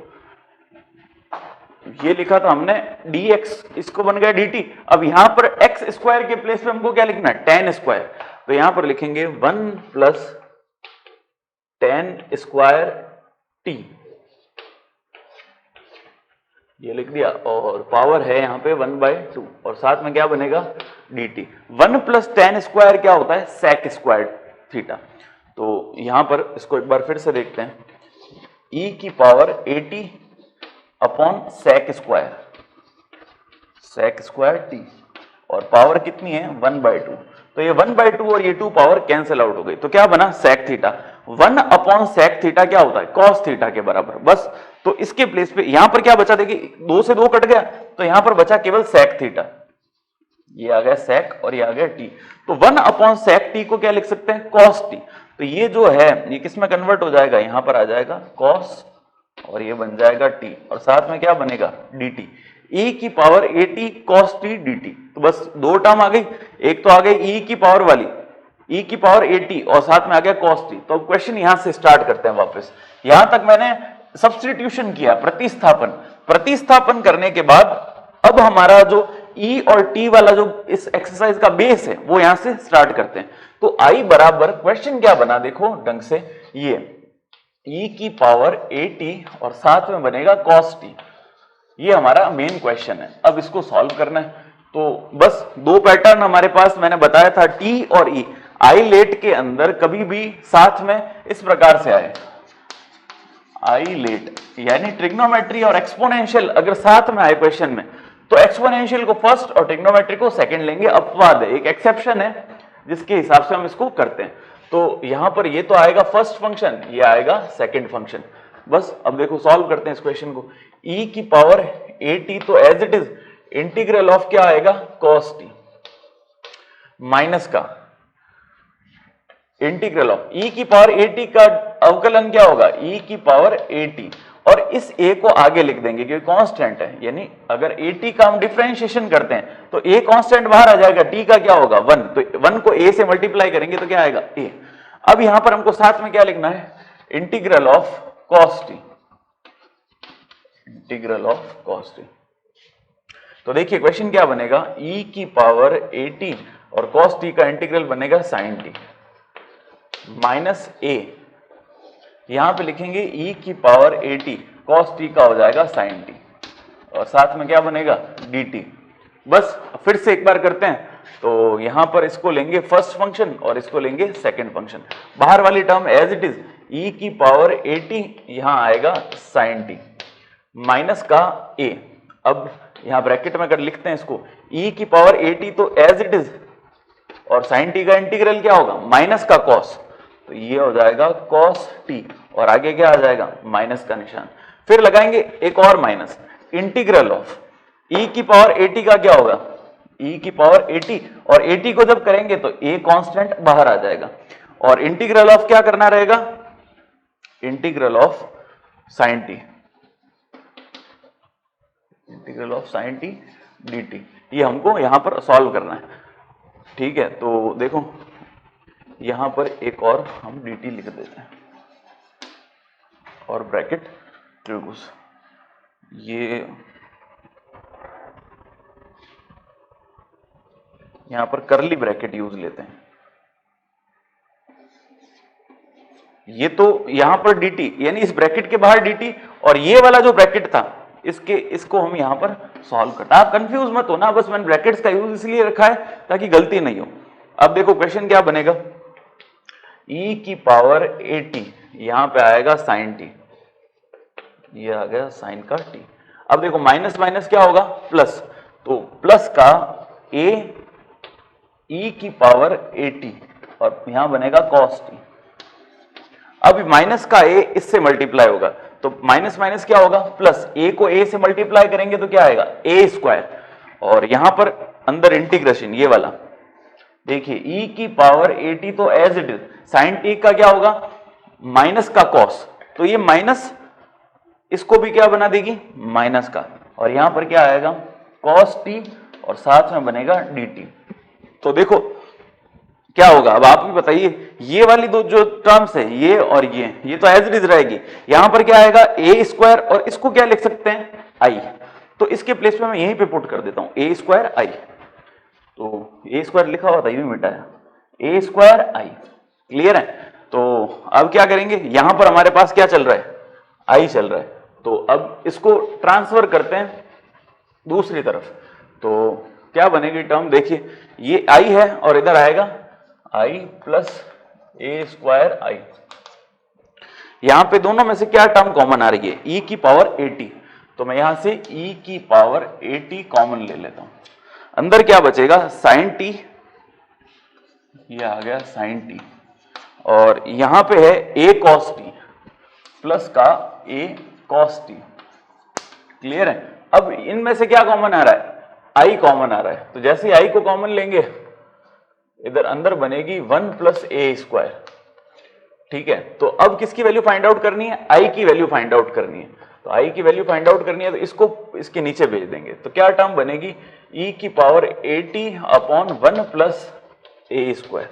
Speaker 1: ये लिखा था हमने dx, इसको बन गया dt। अब यहां पर x स्क्वायर के प्लेस पे हमको क्या लिखना है, tan स्क्वायर। तो यहां पर लिखेंगे 1 प्लस tan स्क्वायर t, ये लिख दिया, और पावर है यहाँ पे 1/2, और साथ में क्या बनेगा dt। 1 प्लस tan स्क्वायर क्या होता है, sec स्क्वायर थीटा। तो यहां पर इसको एक बार फिर से देखते हैं, e की power 80 upon sec square t, और पावर कितनी है 1/2। तो ये 1/2 और ये 2 पावर कैंसिल आउट हो गई, तो क्या बना sec theta. 1 upon sec theta क्या होता है, cos थीटा के बराबर, बस। तो इसके प्लेस पे यहां पर क्या बचा, देखिए 2 से 2 कट गया, तो यहां पर बचा केवल sec थीटा, ये आ गया sec और ये आ गया t। तो 1 अपॉन sec t को क्या लिख सकते हैं, cos t। तो ये जो है ये किस में कन्वर्ट हो जाएगा, यहां पर आ जाएगा cos, और ये बन जाएगा t, और साथ में क्या बनेगा dt, e की पावर 80 cos t dt। तो बस 2 टर्म आ गई, एक तो आ गई e की पावर वाली, e की पावर 80, और साथ में आ गया cos t। तो अब क्वेश्चन यहां से स्टार्ट करते हैं वापस। यहां तक मैंने सब्स्टिट्यूशन किया, प्रतिस्थापन करने के बाद अब हमारा जो e और t वाला जो इस एक्सरसाइज का बेस है वो यहां से स्टार्ट करते हैं। तो i बराबर, क्वेश्चन क्या बना देखो ढंग से, ये e की पावर 80 और साथ में बनेगा cos t, ये हमारा मेन क्वेश्चन है। अब इसको सॉल्व करना है, तो बस 2 पैटर्न हमारे पास मैंने बताया था, t और e। आई लेट के अंदर कभी भी साथ में इस प्रकार से आए, आई लेट यानी ट्रिग्नोमेट्री और एक्सपोनेंशियल अगर साथ में आए क्वेश्चन में, तो एक्सपोनेंशियल को फर्स्ट और ट्रिग्नोमेट्री को सेकंड लेंगे। अपवाद है, एक एक्सेप्शन है जिसके हिसाब से हम इसको करते हैं। तो यहां पर ये तो आएगा फर्स्ट फंक्शन, ये आएगा सेकंड फंक्शन। बस अब देखो सॉल्व करते हैं इस क्वेश्चन को। e की पावर 80, तो as it is integral of क्या आएगा cos t, माइनस का इंटीग्रल ऑफ e की पावर 80 का अवकलन क्या होगा, e की पावर 80, और इस a को आगे लिख देंगे क्योंकि कांस्टेंट है, यानी अगर 80 का हम डिफरेंशिएशन करते हैं तो a कांस्टेंट बाहर आ जाएगा, t का क्या होगा 1, तो 1 को a से मल्टीप्लाई करेंगे तो क्या आएगा a। अब यहां पर हमको साथ में क्या लिखना है, integral of cos t, integral of cos t। तो देखिए क्वेश्चन क्या बनेगा, e की पावर 80 और cos t का इंटीग्रल बनेगा sin t माइनस a, यहां पे लिखेंगे e की पावर 80 cos t का हो जाएगा sin t, और साथ में क्या बनेगा dt। बस फिर से एक बार करते हैं, तो यहां पर इसको लेंगे फर्स्ट फंक्शन और इसको लेंगे सेकंड फंक्शन। बाहर वाली term as it is e की पावर 80, यहां आएगा sin t माइनस का a। अब यहां ब्रैकेट में अगर लिखते हैं इसको, e की पावर 80 तो एज इट इज, और sin t का इंटीग्रल क्या होगा माइनस का cos, तो ये हो जाएगा cos t, और आगे क्या आ जाएगा माइनस का निशान। फिर लगाएंगे एक और माइनस, इंटीग्रल ऑफ e की पावर 80 का क्या होगा, e की पावर 80, और 80 को जब करेंगे तो a कांस्टेंट बाहर आ जाएगा, और इंटीग्रल ऑफ क्या करना रहेगा, integral of sin t, integral of sin t dt, ये हमको यहां पर सॉल्व करना है। ठीक है, तो देखो यहां पर एक और हम dt लिख देते हैं, और ब्रैकेट त्रिभुज, ये यहां पर करली ब्रैकेट यूज लेते हैं। ये तो यहां पर dt यानी इस ब्रैकेट के बाहर dt, और ये वाला जो ब्रैकेट था इसको हम यहां पर सॉल्व करते हैं। आप कंफ्यूज मत हो ना, बस मैंने ब्रैकेट्स का यूज इसलिए रखा है ताकि गलती नहीं हो। अब देखो क्वेश्चन क्या बनेगा, e की पावर 80, यहां पे आएगा sin t, ये आ गया sin का t। अब देखो माइनस माइनस क्या होगा प्लस, तो प्लस का a e की पावर at और यहां बनेगा cos t। अब माइनस का a इससे मल्टीप्लाई होगा तो माइनस माइनस क्या होगा प्लस, a को a से मल्टीप्लाई करेंगे तो क्या आएगा a स्क्वायर, और यहां पर अंदर इंटीग्रेशन ये वाला देखिए e की पावर at तो as it is, sine t का क्या होगा माइनस का cos, तो ये माइनस इसको भी क्या बना देगी माइनस का, और यहां पर क्या आएगा cos t और साथ में बनेगा dt। तो देखो क्या होगा, अब आप भी बताइए, ये वाली दो जो टर्म्स है ये और ये तो एज इट इज रहेगी, यहां पर क्या आएगा a स्क्वायर और इसको क्या लिख सकते हैं i, तो इसके प्लेस में मैं यहीं पे पुट कर देता हूं a स्क्वायर i, तो a स्क्वायर लिखा हुआ था ये भी मिटाया, a स्क्वायर i, क्लियर है। तो अब क्या करेंगे, यहां पर हमारे पास क्या चल रहा है i चल रहा है, तो अब इसको ट्रांसफर करते हैं दूसरी तरफ, तो क्या बनेगी टर्म देखिए, ये i है और इधर आएगा i plus a square i, यहां पे दोनों में से क्या टर्म कॉमन आ रही है e की पावर at, तो मैं यहां से e की पावर at कॉमन ले लेता हूं, अंदर क्या बचेगा साइन t, ये आ गया साइन t, और यहां पे है a cos t प्लस का a cos t, क्लियर है। अब इनमें से क्या कॉमन आ रहा है i कॉमन आ रहा है, तो जैसे ही i को कॉमन लेंगे इधर अंदर बनेगी 1 प्लस ए स्क्वायर, ठीक है। तो अब किसकी वैल्यू फाइंड आउट करनी है, i की वैल्यू फाइंड आउट करनी है, तो i की वैल्यू फाइंड आउट करनी है तो इसको इसके नीचे भेज देंगे, तो क्या टर्म बनेगी e की power at upon 1 plus a square,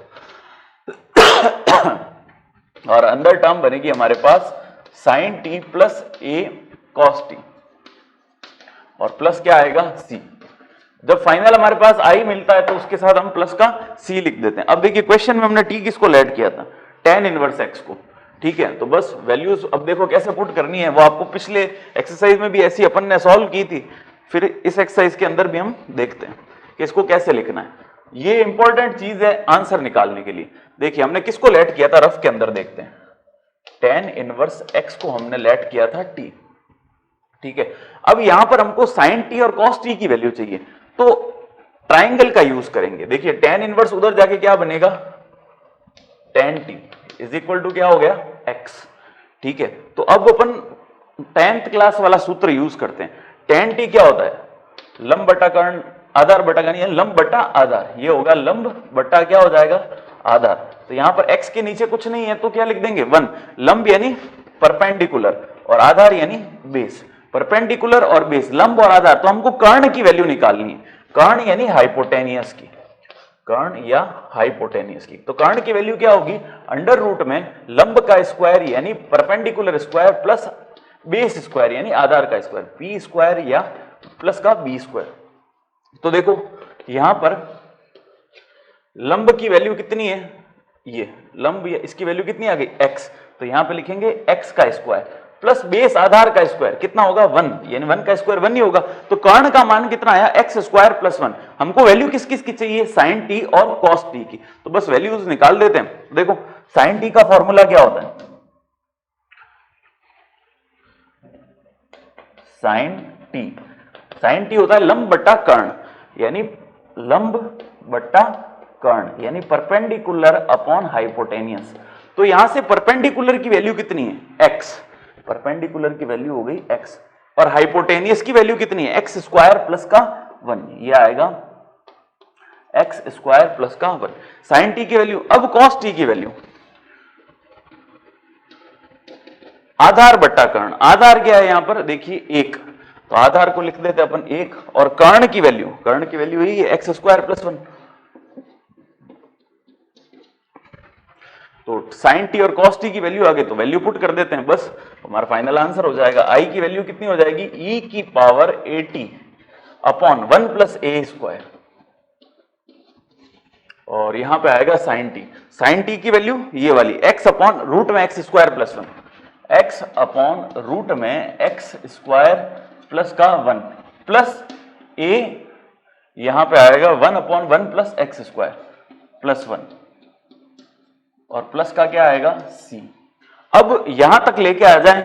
Speaker 1: और अंदर टर्म बनेगी हमारे पास sine t plus a cos t, और प्लस क्या आएगा c। जब फाइनल हमारे पास i मिलता है तो उसके साथ हम प्लस का c लिख देते हैं। अब देखिए क्वेश्चन में हमने t किसको लेट किया था, tan इनवर्स x को, ठीक है। तो बस वैल्यूज अब देखो कैसे पुट करनी है, वो आपको पिछले एक्सरसाइज में भी ऐसी अपन ने सॉल्व की थी, फिर इस एक्सरसाइज के अंदर भी हम देखते हैं कि इसको कैसे लिखना है। ये इंपॉर्टेंट चीज है आंसर निकालने के लिए। देखिए हमने किसको लेट किया था, रफ के अंदर देखते हैं, tan इनवर्स x को हमने लेट किया था t, ठीक है। अब यहां पर हमको sin t और cos t की वैल्यू चाहिए, तो ट्राइंगल का यूज करेंगे। देखिए tan इनवर्स उधर जाके क्या बनेगा tan t is equal to क्या हो गया x, ठीक है। तो अब अपन 10th क्लास वाला सूत्र यूज करते हैं। tan t क्या होता है, लंब बटा कर्ण आधार बटा कर्ण, यानी लंब बटा आधार, ये होगा लंब बटा क्या हो जाएगा आधार। तो यहां पर x के नीचे कुछ नहीं है तो क्या लिख देंगे 1, लंब यानी परपेंडिकुलर और आधार यानी बेस, परपेंडिकुलर और बेस, लंब और आधार। तो हमको कर्ण की वैल्यू निकालनी है, कर्ण यानी हाइपोटेनियस की, कर्ण या हाइपोटेनियस की। तो कर्ण की वैल्यू क्या होगी, अंडर रूट में लंब का स्क्वायर यानी perpendicular square plus base square यानी आधार का स्क्वायर, पी स्क्वायर या प्लस का बी स्क्वायर। तो देखो यहां पर लंब की वैल्यू कितनी है, ये लंब, इसकी वैल्यू कितनी आ गई x, तो यहां पे लिखेंगे x का स्क्वायर प्लस बेस आधार का स्क्वायर कितना होगा 1, यानी 1 का स्क्वायर 1 ही होगा। तो कर्ण का मान कितना आया x स्क्वायर प्लस 1। हमको वैल्यू किस किस की चाहिए, साइन t और cos t की, तो बस वैल्यूज निकाल देते हैं। देखो साइन t का फॉर्मूला क्या होता है, साइन t होता है लंब बटा कर्ण, यानी लंब बटा कर्ण यानी परपेंडिकुलर अपॉन हाइपोटेनियस। तो यहां से परपेंडिकुलर की वैल्यू कितनी है x, परपेंडिकुलर की वैल्यू हो गई x, और हाइपोटेनियस की वैल्यू कितनी है x स्क्वायर प्लस का 1, ये आएगा x स्क्वायर प्लस का 1, साइन t की वैल्यू। अब cos t की वैल्यू, आधार बट्टा कर्ण, आधार क्या है यहां पर देखिए 1, तो आधार को लिख देते अपन 1, और कर्ण की वैल्यू यही है x स्क्वायर प्लस 1। तो साइन टी और cos टी की वैल्यू आ गई, तो वैल्यू पुट कर देते हैं, बस हमारा फाइनल आंसर हो जाएगा। i की वैल्यू कितनी हो जाएगी, e की power at upon 1 plus a square, और यहां पे आएगा साइन टी की वैल्यू ये वाली x अपॉन रूट में x square plus 1, x upon root में x स्क्वायर प्लस का 1 प्लस a, यहां पे आएगा 1 upon 1 plus x square plus 1, और प्लस का क्या आएगा c। अब यहां तक लेके आ जाएं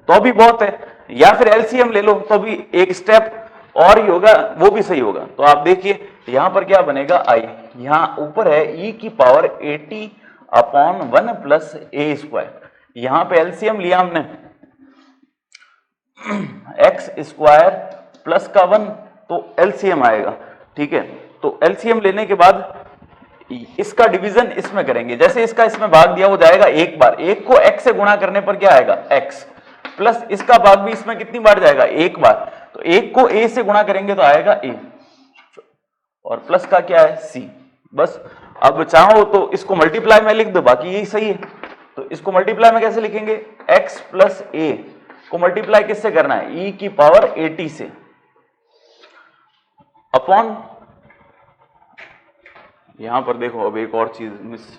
Speaker 1: तो भी बहुत है, या फिर एलसीएम ले लो तो भी एक स्टेप और ही होगा वो भी सही होगा। तो आप देखिए यहां पर क्या बनेगा, i, यहां ऊपर है e की power 80 upon 1 plus a square, यहां पे एलसीएम लिया हमने एक्स स्क्वायर प्लस का 1, तो एलसीएम आएगा। ठीक है, तो एलसीएम लेने के बाद इसका डिवीजन इसमें करेंगे, जैसे इसका इसमें भाग दिया हो जाएगा एक बार, एक को x से गुणा करने पर क्या आएगा x, प्लस इसका भाग भी इसमें कितनी बार जाएगा, एक बार, तो एक को a से गुणा करेंगे तो आएगा a, और प्लस का क्या है c। बस अब चाहो तो इसको मल्टीप्लाई में लिख दो, बाकी यही सही है। तो इसको मल्टीप्लाई में कैसे लिखेंगे, x प्लस a को मल्टीप्लाई किससे करना है, e की पावर 80 से, अपॉन, यहां पर देखो अब एक और चीज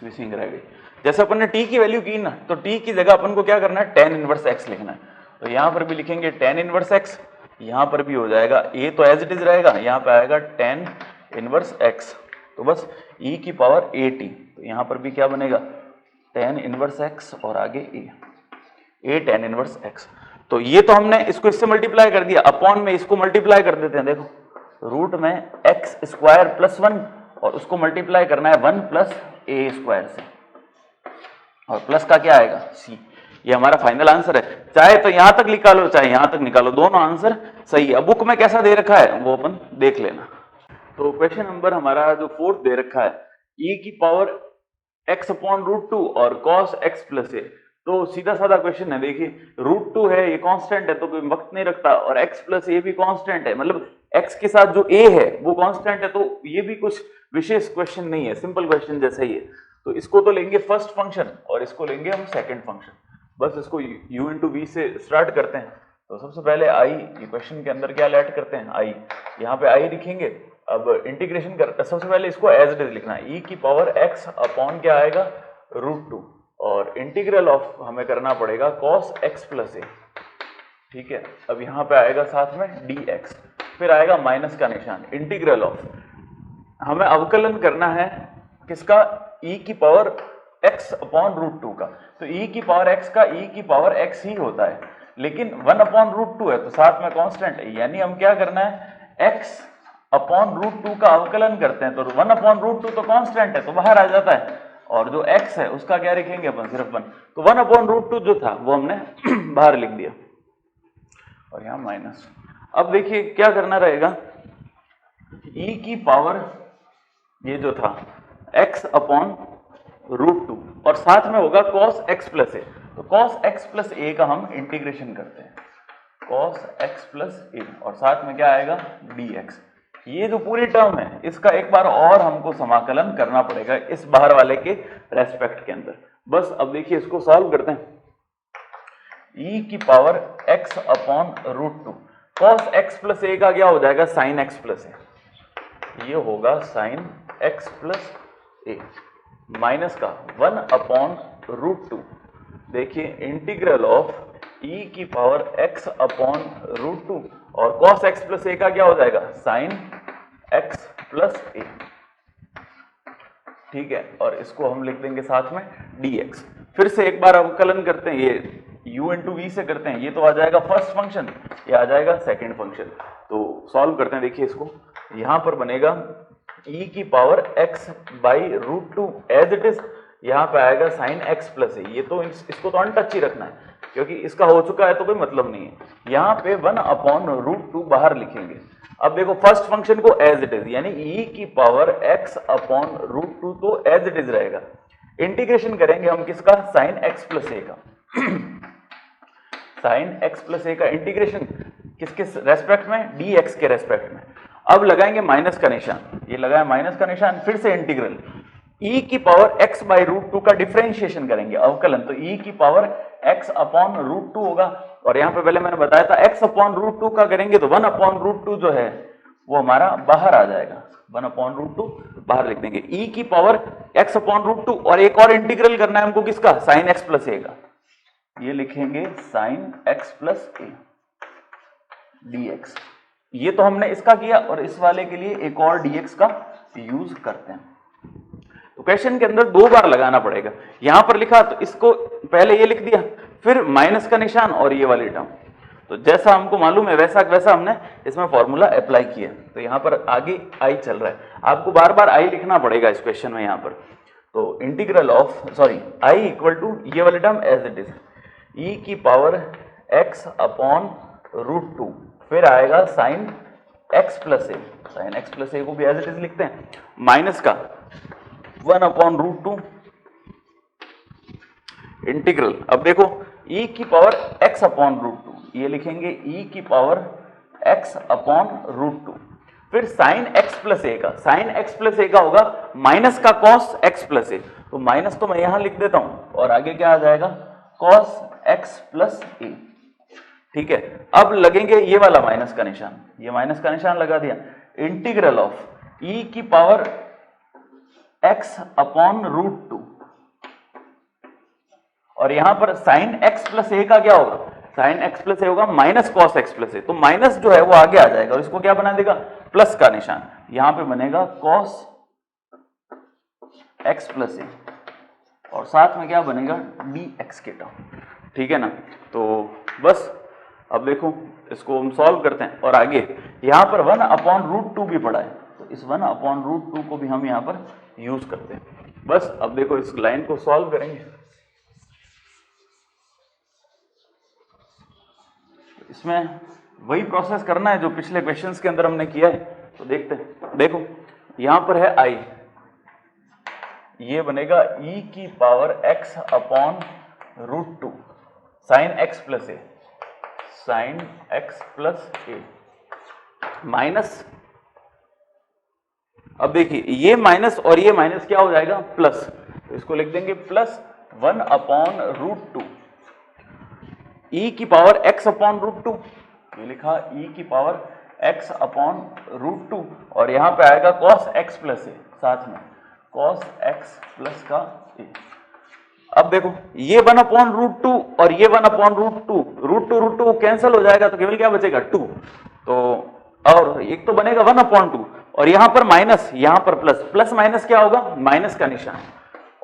Speaker 1: मिसिंग रह गई, जैसे अपन ने t की वैल्यू की ना, तो t की जगह अपन को क्या करना है, tan इनवर्स x लिखना है। तो यहां पर भी लिखेंगे tan इनवर्स x, यहां पर भी हो जाएगा a तो एज इट इज रहेगा, यहां पे आएगा tan इनवर्स x, तो बस e की पावर 80, तो यहां पर भी क्या बनेगा, tan इनवर्स x और आगे a tan इनवर्स x। तो ये तो हमने इसको इससे मल्टीप्लाई कर दिया, अपॉन में इसको मल्टीप्लाई कर देते हैं, देखो रूट में x स्क्वायर प्लस 1 और उसको मल्टीप्लाई करना है 1 प्लस ए स्क्वायर से, और प्लस का क्या आएगा c। ये हमारा फाइनल आंसर है, चाहे तो यहां तक निकालो चाहे यहां तक निकालो, दोनों आंसर सही है। अब बुक में कैसा दे रखा है वो अपन देख लेना। तो क्वेश्चन नंबर हमारा जो 4th दे रखा है, e की पावर x अपॉन रूट 2 और cos x प्लस a, तो सीधा साधा क्वेश्चन है, देखिए रूट 2 है, ये कांस्टेंट है तो कोई वक्त नहीं रखता, और x प्लस a भी कांस्टेंट है, मतलब x के साथ जो a है वो कांस्टेंट है, तो ये भी कुछ विशेष क्वेश्चन नहीं है, सिंपल क्वेश्चन जैसा ही है। तो इसको तो लेंगे फर्स्ट फंक्शन और इसको लेंगे हम सेकंड फंक्शन, बस इसको u इंटू वी से स्टार्ट करते हैं। तो सबसे पहले i, ये क्वेश्चन के अंदर क्या ऐड करते हैं, i, यहाँ पे i लिखेंगे। अब इंटीग्रेशन कर, सबसे पहले इसको एज इट इज लिखना है, e की पावर x अपॉन क्या आएगा रूट 2, और इंटीग्रल ऑफ हमें करना पड़ेगा cos x प्लस a। ठीक है, अब यहाँ पे आएगा साथ में dx, फिर आएगा माइनस का निशान, इंटीग्रल ऑफ, हमें अवकलन करना है किसका, e की पावर x अपॉन रूट 2 का। तो e की पावर x का e की पावर x ही होता है, लेकिन 1 अपॉन रूट 2 है तो साथ में कांस्टेंट है, यानी हम क्या करना है, x अपॉन रूट 2 का अवकलन करते हैं, तो 1 अपॉन रूट 2 तो कांस्टेंट है तो बाहर आ जाता है, और जो x है उसका क्या लिखेंगे अपन, सिर्फ 1, तो 1 अपॉन रूट 2 जो था वो हमने बाहर लिख दिया, और यहाँ माइनस। अब देखिए क्या करना रहेगा, e की पावर ये जो था x अपॉन रूट 2 और साथ में होगा cos x प्लस a, तो cos x प्लस a का हम इंटीग्रेशन करते हैं, cos x प्लस a, और साथ में क्या आएगा dx। ये जो पूरी टर्म है इसका एक बार और हमको समाकलन करना पड़ेगा इस बाहर वाले के रेस्पेक्ट के अंदर। बस अब देखिए इसको सॉल्व करते हैं, e की power x upon root 2, cos x plus a का क्या हो जाएगा, sin x प्लस a, ये होगा sin x plus a, minus का 1 अपॉन रूट 2, देखिए इंटीग्रल ऑफ e की पावर x अपॉन रूट 2 और cos x प्लस a का क्या हो जाएगा, sin x प्लस a। ठीक है, और इसको हम लिख देंगे साथ में dx। फिर से एक बार अवकलन करते हैं, ये u इंटू वी से करते हैं, ये तो आ जाएगा फर्स्ट फंक्शन, ये आ जाएगा सेकंड फंक्शन। तो सॉल्व करते हैं, देखिए इसको, यहां पर बनेगा e की power x by root 2 as it is, यहाँ पे आएगा sin x प्लस a, ये तो इसको तो अनटच ही रखना है क्योंकि इसका हो चुका है तो कोई मतलब नहीं है। यहाँ पे 1 अपॉन रूट 2 बाहर लिखेंगे। अब देखो फर्स्ट फंक्शन को एज इट इज, यानी e की पावर x अपॉन रूट 2 तो एज इट इज रहेगा, इंटीग्रेशन करेंगे हम किसका, sin x प्लस a का sin x प्लस a का इंटीग्रेशन किसके रेस्पेक्ट में, dx के रेस्पेक्ट में। अब लगाएंगे माइनस का निशान, ये लगाया माइनस का निशान, फिर से इंटीग्रल e की पावर x बाई रूट 2 का डिफरेंशिएशन करेंगे, अवकलन, तो e की पावर x अपॉन रूट 2 होगा, और यहाँ पे पहले मैंने बताया था x अपॉन रूट 2 का करेंगे तो 1 अपॉन रूट 2 जो है वो हमारा बाहर आ जाएगा, 1 अपॉन रूट 2 बाहर लिख देंगे, e की पावर x अपॉन रूट 2, और एक और इंटीग्रल करना है हमको किसका, sin x प्लस a का, ये लिखेंगे sin x plus a dx। ये तो हमने इसका किया, और इस वाले के लिए एक और dx का यूज करते हैं। तो क्वेश्चन के अंदर 2 बार लगाना पड़ेगा, यहां पर लिखा तो इसको पहले ये लिख दिया, फिर माइनस का निशान और ये वाली टर्म, तो जैसा हमको मालूम है वैसा वैसा हमने इसमें फॉर्मूला अप्लाई किया। तो यहाँ पर आगे आई चल रहा है, आपको बार बार आई लिखना पड़ेगा इस क्वेश्चन में यहाँ पर। तो integral of sorry I equal to ये वाले term as it is E की power X upon root two, फिर आएगा sine X plus A, sine X plus A को भी एज इट इज लिखते हैं, माइनस का 1 अपॉन रूट टू इंटीग्रल। अब देखो e की power x upon root two, ये लिखेंगे e की power x upon root two, फिर साइन x प्लस ए का, साइन x प्लस ए का होगा माइनस का कॉस x प्लस ए, तो माइनस तो मैं यहां लिख देता हूं और आगे क्या आ जाएगा कॉस x प्लस ए। ठीक है, अब लगेंगे ये वाला माइनस का निशान, ये माइनस का निशान लगा दिया, इंटीग्रल ऑफ e की power x upon root two, और यहां पर साइन x प्लस ए का क्या होगा, साइन x प्लस ए होगा माइनस कॉस x प्लस ए, तो माइनस जो है वो आगे आ जाएगा और इसको क्या बना देगा प्लस का निशान, यहां पे बनेगा कॉस x प्लस ए और साथ में क्या बनेगा dx के टर्म। ठीक है ना, तो बस अब देखो इसको हम सॉल्व करते हैं और आगे यहां पर 1 अपॉन रूट टू भी पड़ा है, तो इस 1 अपॉन रूट टू को भी हम यहां पर यूज करते हैं। बस अब देखो इस लाइन को सॉल्व करेंगे, इसमें वही प्रोसेस करना है जो पिछले क्वेश्चंस के अंदर हमने किया है। तो देखते हैं, देखो यहां पर है i, ये बनेगा e की power x upon root two sine x plus A, sine x plus a minus, अब देखिए ये माइनस और ये माइनस क्या हो जाएगा प्लस, तो इसको लिख देंगे plus 1 upon root two e की power x upon root two, ये लिखा e की power x upon root two और यहां पे आएगा cos x प्लस ए, साथ में cos x प्लस का ए। अब देखो ये 1 अपॉन रूट टू और ये 1 अपॉन रूट टू कैंसिल हो जाएगा, तो केवल क्या बचेगा 2, तो और एक तो बनेगा 1 अपॉन टू और यहां पर माइनस यहां पर प्लस, प्लस माइनस क्या होगा माइनस का निशान,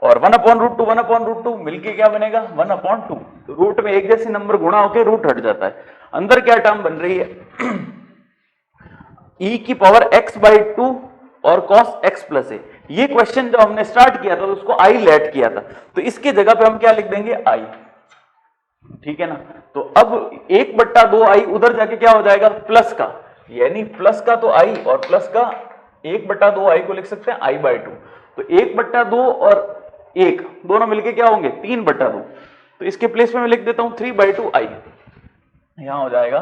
Speaker 1: और 1 अपॉन रूट टू मिलके क्या बनेगा 1 अपॉन टू, रूट में एक जैसे नंबर गुणा होकर रूट हट जाता है। अंदर क्या टर्म बन रही है e की पावर x बाई टू और cos x प्लस ए। ये क्वेश्चन जो हमने स्टार्ट किया था तो उसको i लेट किया था, तो इसके जगह पे हम क्या लिख देंगे i। ठीक है ना, तो अब 1/2i उधर जाके क्या हो जाएगा प्लस का, यानी प्लस का तो i और प्लस का 1/2i को लिख सकते हैं i बाई टू, तो 1/2 और 1 दोनों मिलके क्या होंगे 3/2, तो इसके प्लेस में मैं लिख देता हूं 3/2i, यहां हो जाएगा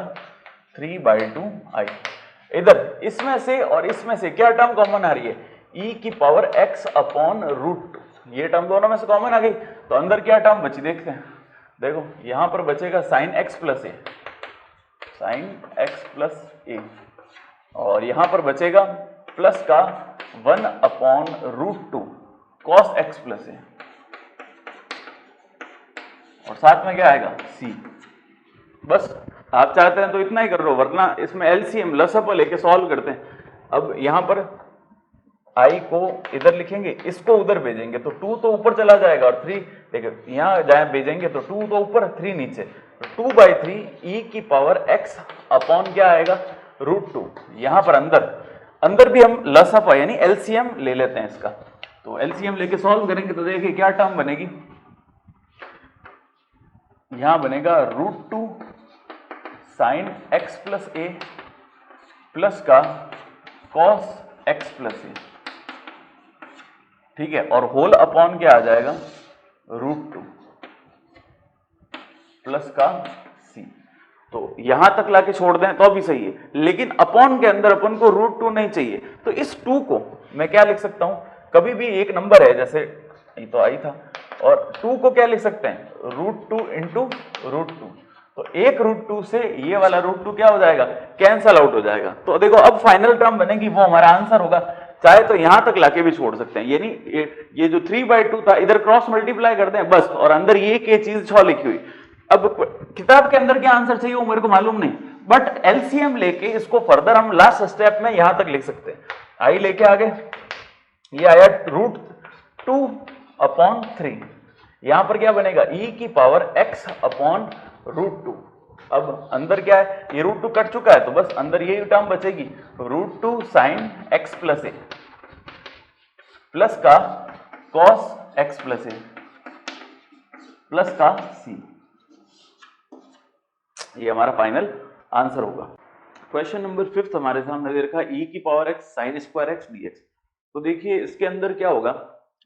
Speaker 1: 3/2i। इधर इसमें से और इसमें से क्या टर्म कॉमन आ रही है e की power x upon root two, ये टर्म दोनों में से कॉमन आ गई, तो अंदर क्या टर्म बची देखते हैं। देखो यहां पर बचेगा sine x plus A, sine x plus a, और यहां पर बचेगा प्लस का 1 upon root two cos x plus a, और साथ में क्या आएगा c। बस आप चाहते हैं तो इतना ही कर लो, वरना इसमें एलसीएम लसअप लेके सॉल्व करते हैं। अब यहां पर i को इधर लिखेंगे, इसको उधर भेजेंगे तो 2 तो ऊपर चला जाएगा और 3 देखिए यहां जाए भेजेंगे तो 2 तो ऊपर 3 नीचे, तो 2/3 e की पावर x अपॉन क्या आएगा रूट टू। यहां पर अंदर भी हम लसअप यानी एलसीएम ले लेते हैं इसका, तो एलसीएम लेके सॉल्व करेंगे तो देखिए क्या टर्म बनेगी, यहां बनेगा root two sine x plus a plus का कॉस x प्लस ए। ठीक है, और होल अपॉन क्या आ जाएगा रूट टू प्लस का c, तो यहां तक लाके छोड़ दें तो भी सही है, लेकिन अपॉन के अंदर अपन को रूट टू नहीं चाहिए, तो इस 2 को मैं क्या लिख सकता हूं, कभी भी एक नंबर है जैसे ये तो आई था, और 2 को क्या लिख सकते हैं root two into root two, तो एक रूट टू से ये वाला रूट टू क्या हो जाएगा कैंसल आउट हो जाएगा। तो देखो अब फाइनल टर्म बनेगी वो हमारा आंसर होगा, चाहे तो यहां तक लाके भी छोड़ सकते हैं, यानी ये जो 3/2 था इधर क्रॉस मल्टीप्लाई कर दें बस, और अंदर ये के चीज 6 लिखी हुई। अब किताब के अंदर क्या आंसर चाहिए वो मेरे को मालूम नहीं, बट एलसीएम लेके इसको फर्दर हम लास्ट स्टेप में यहां तक लिख सकते हैं। आई लेके आगे ये आया रूट टू अपॉन 3, यहां पर क्या बनेगा e की power x upon root two, अब अंदर क्या है, ये रूट टू कट चुका है तो बस अंदर यही टर्म बचेगी, root two sign X plus a plus का cos x plus a plus का सी। ये हमारा फाइनल आंसर होगा। क्वेश्चन नंबर 5 हमारे सामने दे रखा e की power x sign square x dx। तो देखिए इसके अंदर क्या होगा,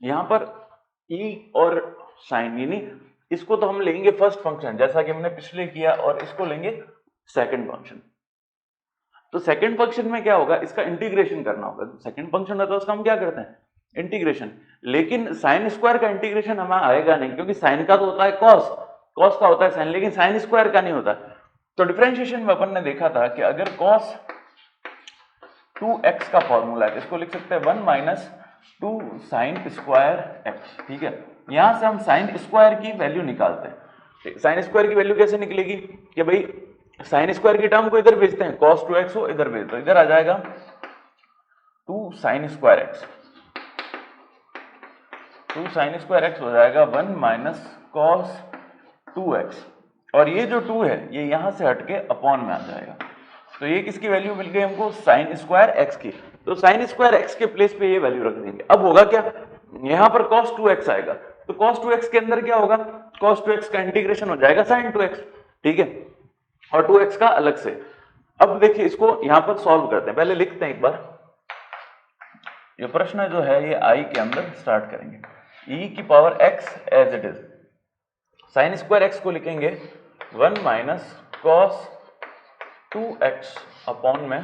Speaker 1: यहाँ पर e और साइन, यानी इसको तो हम लेंगे फर्स्ट फंक्शन जैसा कि हमने पिछले किया, और इसको लेंगे सेकंड फंक्शन। तो सेकंड फंक्शन में क्या होगा, इसका इंटीग्रेशन करना होगा। सेकंड फंक्शन है तो उसका हम क्या करते हैं, इंटीग्रेशन। लेकिन साइन स्क्वायर का इंटीग्रेशन हमें आएगा नहीं, क्योंकि साइन का तो होता है कॉस, कॉस का होता है साइन, लेकिन साइन स्क्वायर का नहीं होता। तो डिफरेंशिएशन में अपन ने देखा था कि अगर cos 2x का फॉर्मूला है तो इसको लिख सकते हैं 1 माइनस 2 साइन स्क्वायर एक्स। ठीक है, यहां से हम साइन स्क्वायर की वैल्यू निकालते हैं। साइन स्क्वायर की वैल्यू कैसे निकलेगी कि भाई साइन स्क्वायर की टर्म को इधर भेजते हैं, cos 2x को इधर भेज दो, इधर आ जाएगा 2 sign square x, 2 sign square x हो जाएगा 1 माइनस cos 2x, और ये जो 2 है ये यहां से हटके अपॉन में आ जाएगा। तो ये किसकी वैल्यू मिल गई हमको, साइन स्क्वायर एक्स की। तो साइन स्क्वायर एक्स के प्लेस पे ये वैल्यू रख देंगे। अब होगा क्या, यहां पर cos 2x आएगा, तो cos 2x के अंदर क्या होगा, cos 2x का इंटीग्रेशन हो जाएगा sin 2x। ठीक है, और 2x का अलग से। अब देखिए इसको यहां पर सॉल्व करते हैं, पहले लिखते हैं एक बार। ये प्रश्न जो है ये i के अंदर स्टार्ट करेंगे, e की power x as it is, sine square X को लिखेंगे 1 माइनस कॉस 2x अपॉन में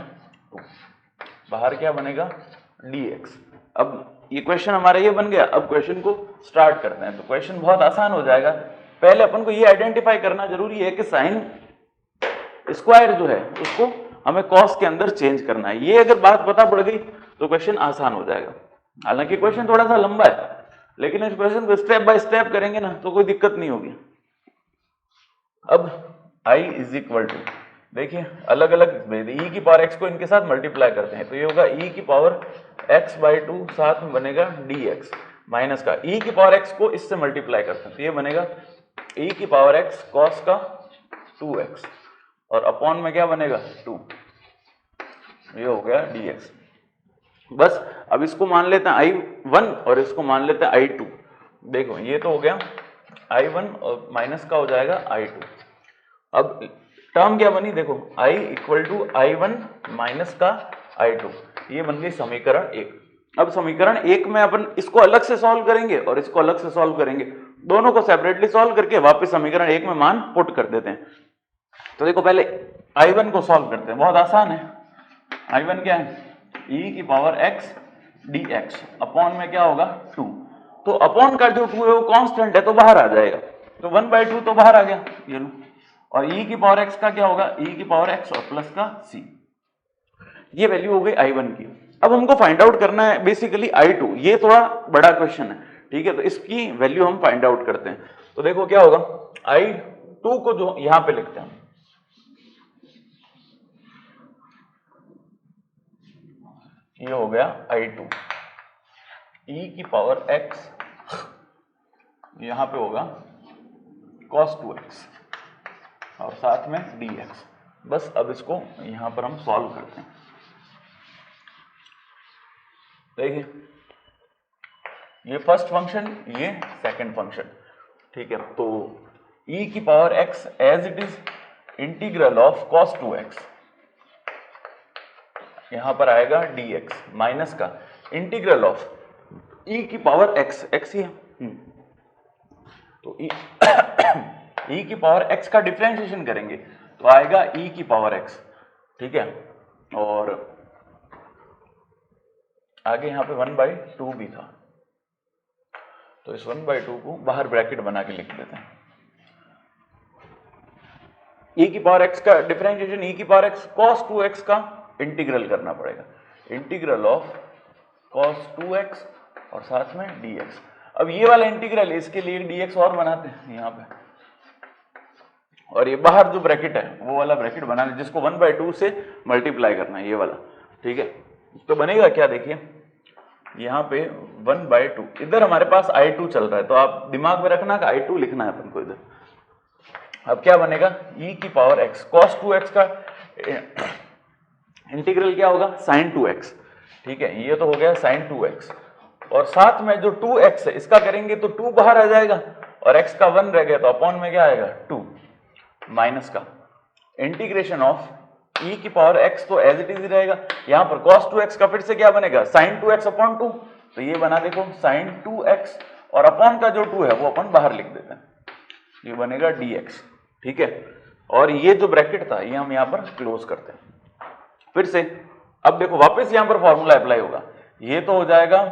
Speaker 1: 2, बाहर क्या बनेगा dx। अब ये क्वेश्चन हमारा ये बन गया। अब क्वेश्चन को स्टार्ट करते हैं, तो क्वेश्चन बहुत आसान हो जाएगा। पहले अपन को ये आइडेंटिफाई करना जरूरी है कि साइन स्क्वायर जो है उसको हमें कॉस के अंदर चेंज करना है। ये अगर बात पता पड़ गई तो क्वेश्चन आसान हो जाएगा। हालांकि क्वेश्चन थोड़ा सा लंबा है, लेकिन इस क्वेश्चन को स्टेप बाय स्टेप करेंगे ना तो कोई दिक्कत नहीं होगी। अब i इज इक्वल टू, देखिए अलग अलग e की पावर x को इनके साथ मल्टीप्लाई करते हैं, तो ये होगा e की पावर x बाई 2, साथ में बनेगा dx, माइनस का e की पावर x को इससे मल्टीप्लाई करते हैं, तो ये बनेगा e की पावर x cos का 2x, और अपॉन में क्या बनेगा 2, ये हो गया dx। बस अब इसको मान लेते हैं i1 और इसको मान लेते हैं i2। देखो ये तो हो गया i1 और माइनस का हो जाएगा i2। अब टर्म क्या बनी, देखो i equal to i1 minus का i2, ये बन गई समीकरण 1। अब समीकरण 1 में अपन इसको अलग से सॉल्व करेंगे और इसको अलग से सॉल्व करेंगे, दोनों को सेपरेटली सॉल्व करके वापस समीकरण 1 में मान पुट कर देते हैं। तो देखो पहले i1 को सॉल्व करते हैं, बहुत आसान है। i1 क्या है, e की पावर x dx, अपॉन में क्या होगा 2, तो अपॉन का जो 2 है वो कांस्टेंट है तो बाहर आ जाएगा, तो 1/2 तो बाहर आ गया ये लो। और e की पावर x का क्या होगा, e की पावर x और प्लस का c, ये वैल्यू हो गई i1 की। अब हमको फाइंड आउट करना है बेसिकली i2, ये थोड़ा बड़ा क्वेश्चन है। ठीक है, तो इसकी वैल्यू हम फाइंड आउट करते हैं। तो देखो क्या होगा, i2 को जो यहां पे लिखते हैं, ये हो गया i2, e की पावर x, यहां पे होगा cos 2x और साथ में dx। बस अब इसको यहां पर हम सॉल्व करते हैं। देखिए ये फर्स्ट फंक्शन, ये सेकंड फंक्शन। ठीक है, तो e की power x as it is integral of cos 2x, यहां पर आएगा dx, माइनस का इंटीग्रल ऑफ e की पावर x, x ही है, तो e की पावर x का डिफरेंशिएशन करेंगे तो आएगा e की पावर x। ठीक है, और आगे यहां पे 1/2 भी था, तो इस 1/2 को बाहर ब्रैकेट बना के लिख देते हैं। e की पावर x का डिफरेंशिएशन, e की पावर x cos 2x का इंटीग्रल करना पड़ेगा, इंटीग्रल ऑफ cos 2x और साथ में dx। अब ये वाला इंटीग्रल, इसके लिए dx और बनाते हैं यहाँ पे, और ये बाहर जो ब्रैकेट है वो वाला ब्रैकेट बनाना, जिसको 1/2 से मल्टीप्लाई करना है, ये वाला। ठीक है, तो बनेगा क्या, देखिए यहाँ पे 1/2, इधर हमारे पास i2 चल रहा है, तो आप दिमाग में रखना कि i2 लिखना है अपन को इधर। अब क्या बनेगा, e की पावर x, cos 2x का इंटीग्रल क्या होगा, sin 2x। ठीक है, ये तो हो गया sin 2x, और साथ में जो 2x है इसका करेंगे तो 2 बाहर आ जाएगा और x का 1 रह गया, तो अपॉन में क्या आएगा 2 माइनस का इंटीग्रेशन ऑफ e की पावर x, तो एज इट इज रहेगा। यहां पर cos 2x का फिर से क्या बनेगा, sin 2x अपॉन 2, तो ये बना देखो sin 2x, और अपॉन का जो 2 है वो अपन बाहर लिख देते हैं, ये बनेगा dx। ठीक है, और ये जो ब्रैकेट था ये हम यहां पर क्लोज करते हैं। फिर से अब देखो वापस यहां पर फॉर्मूला अप्लाई होगा, ये तो हो जाएगा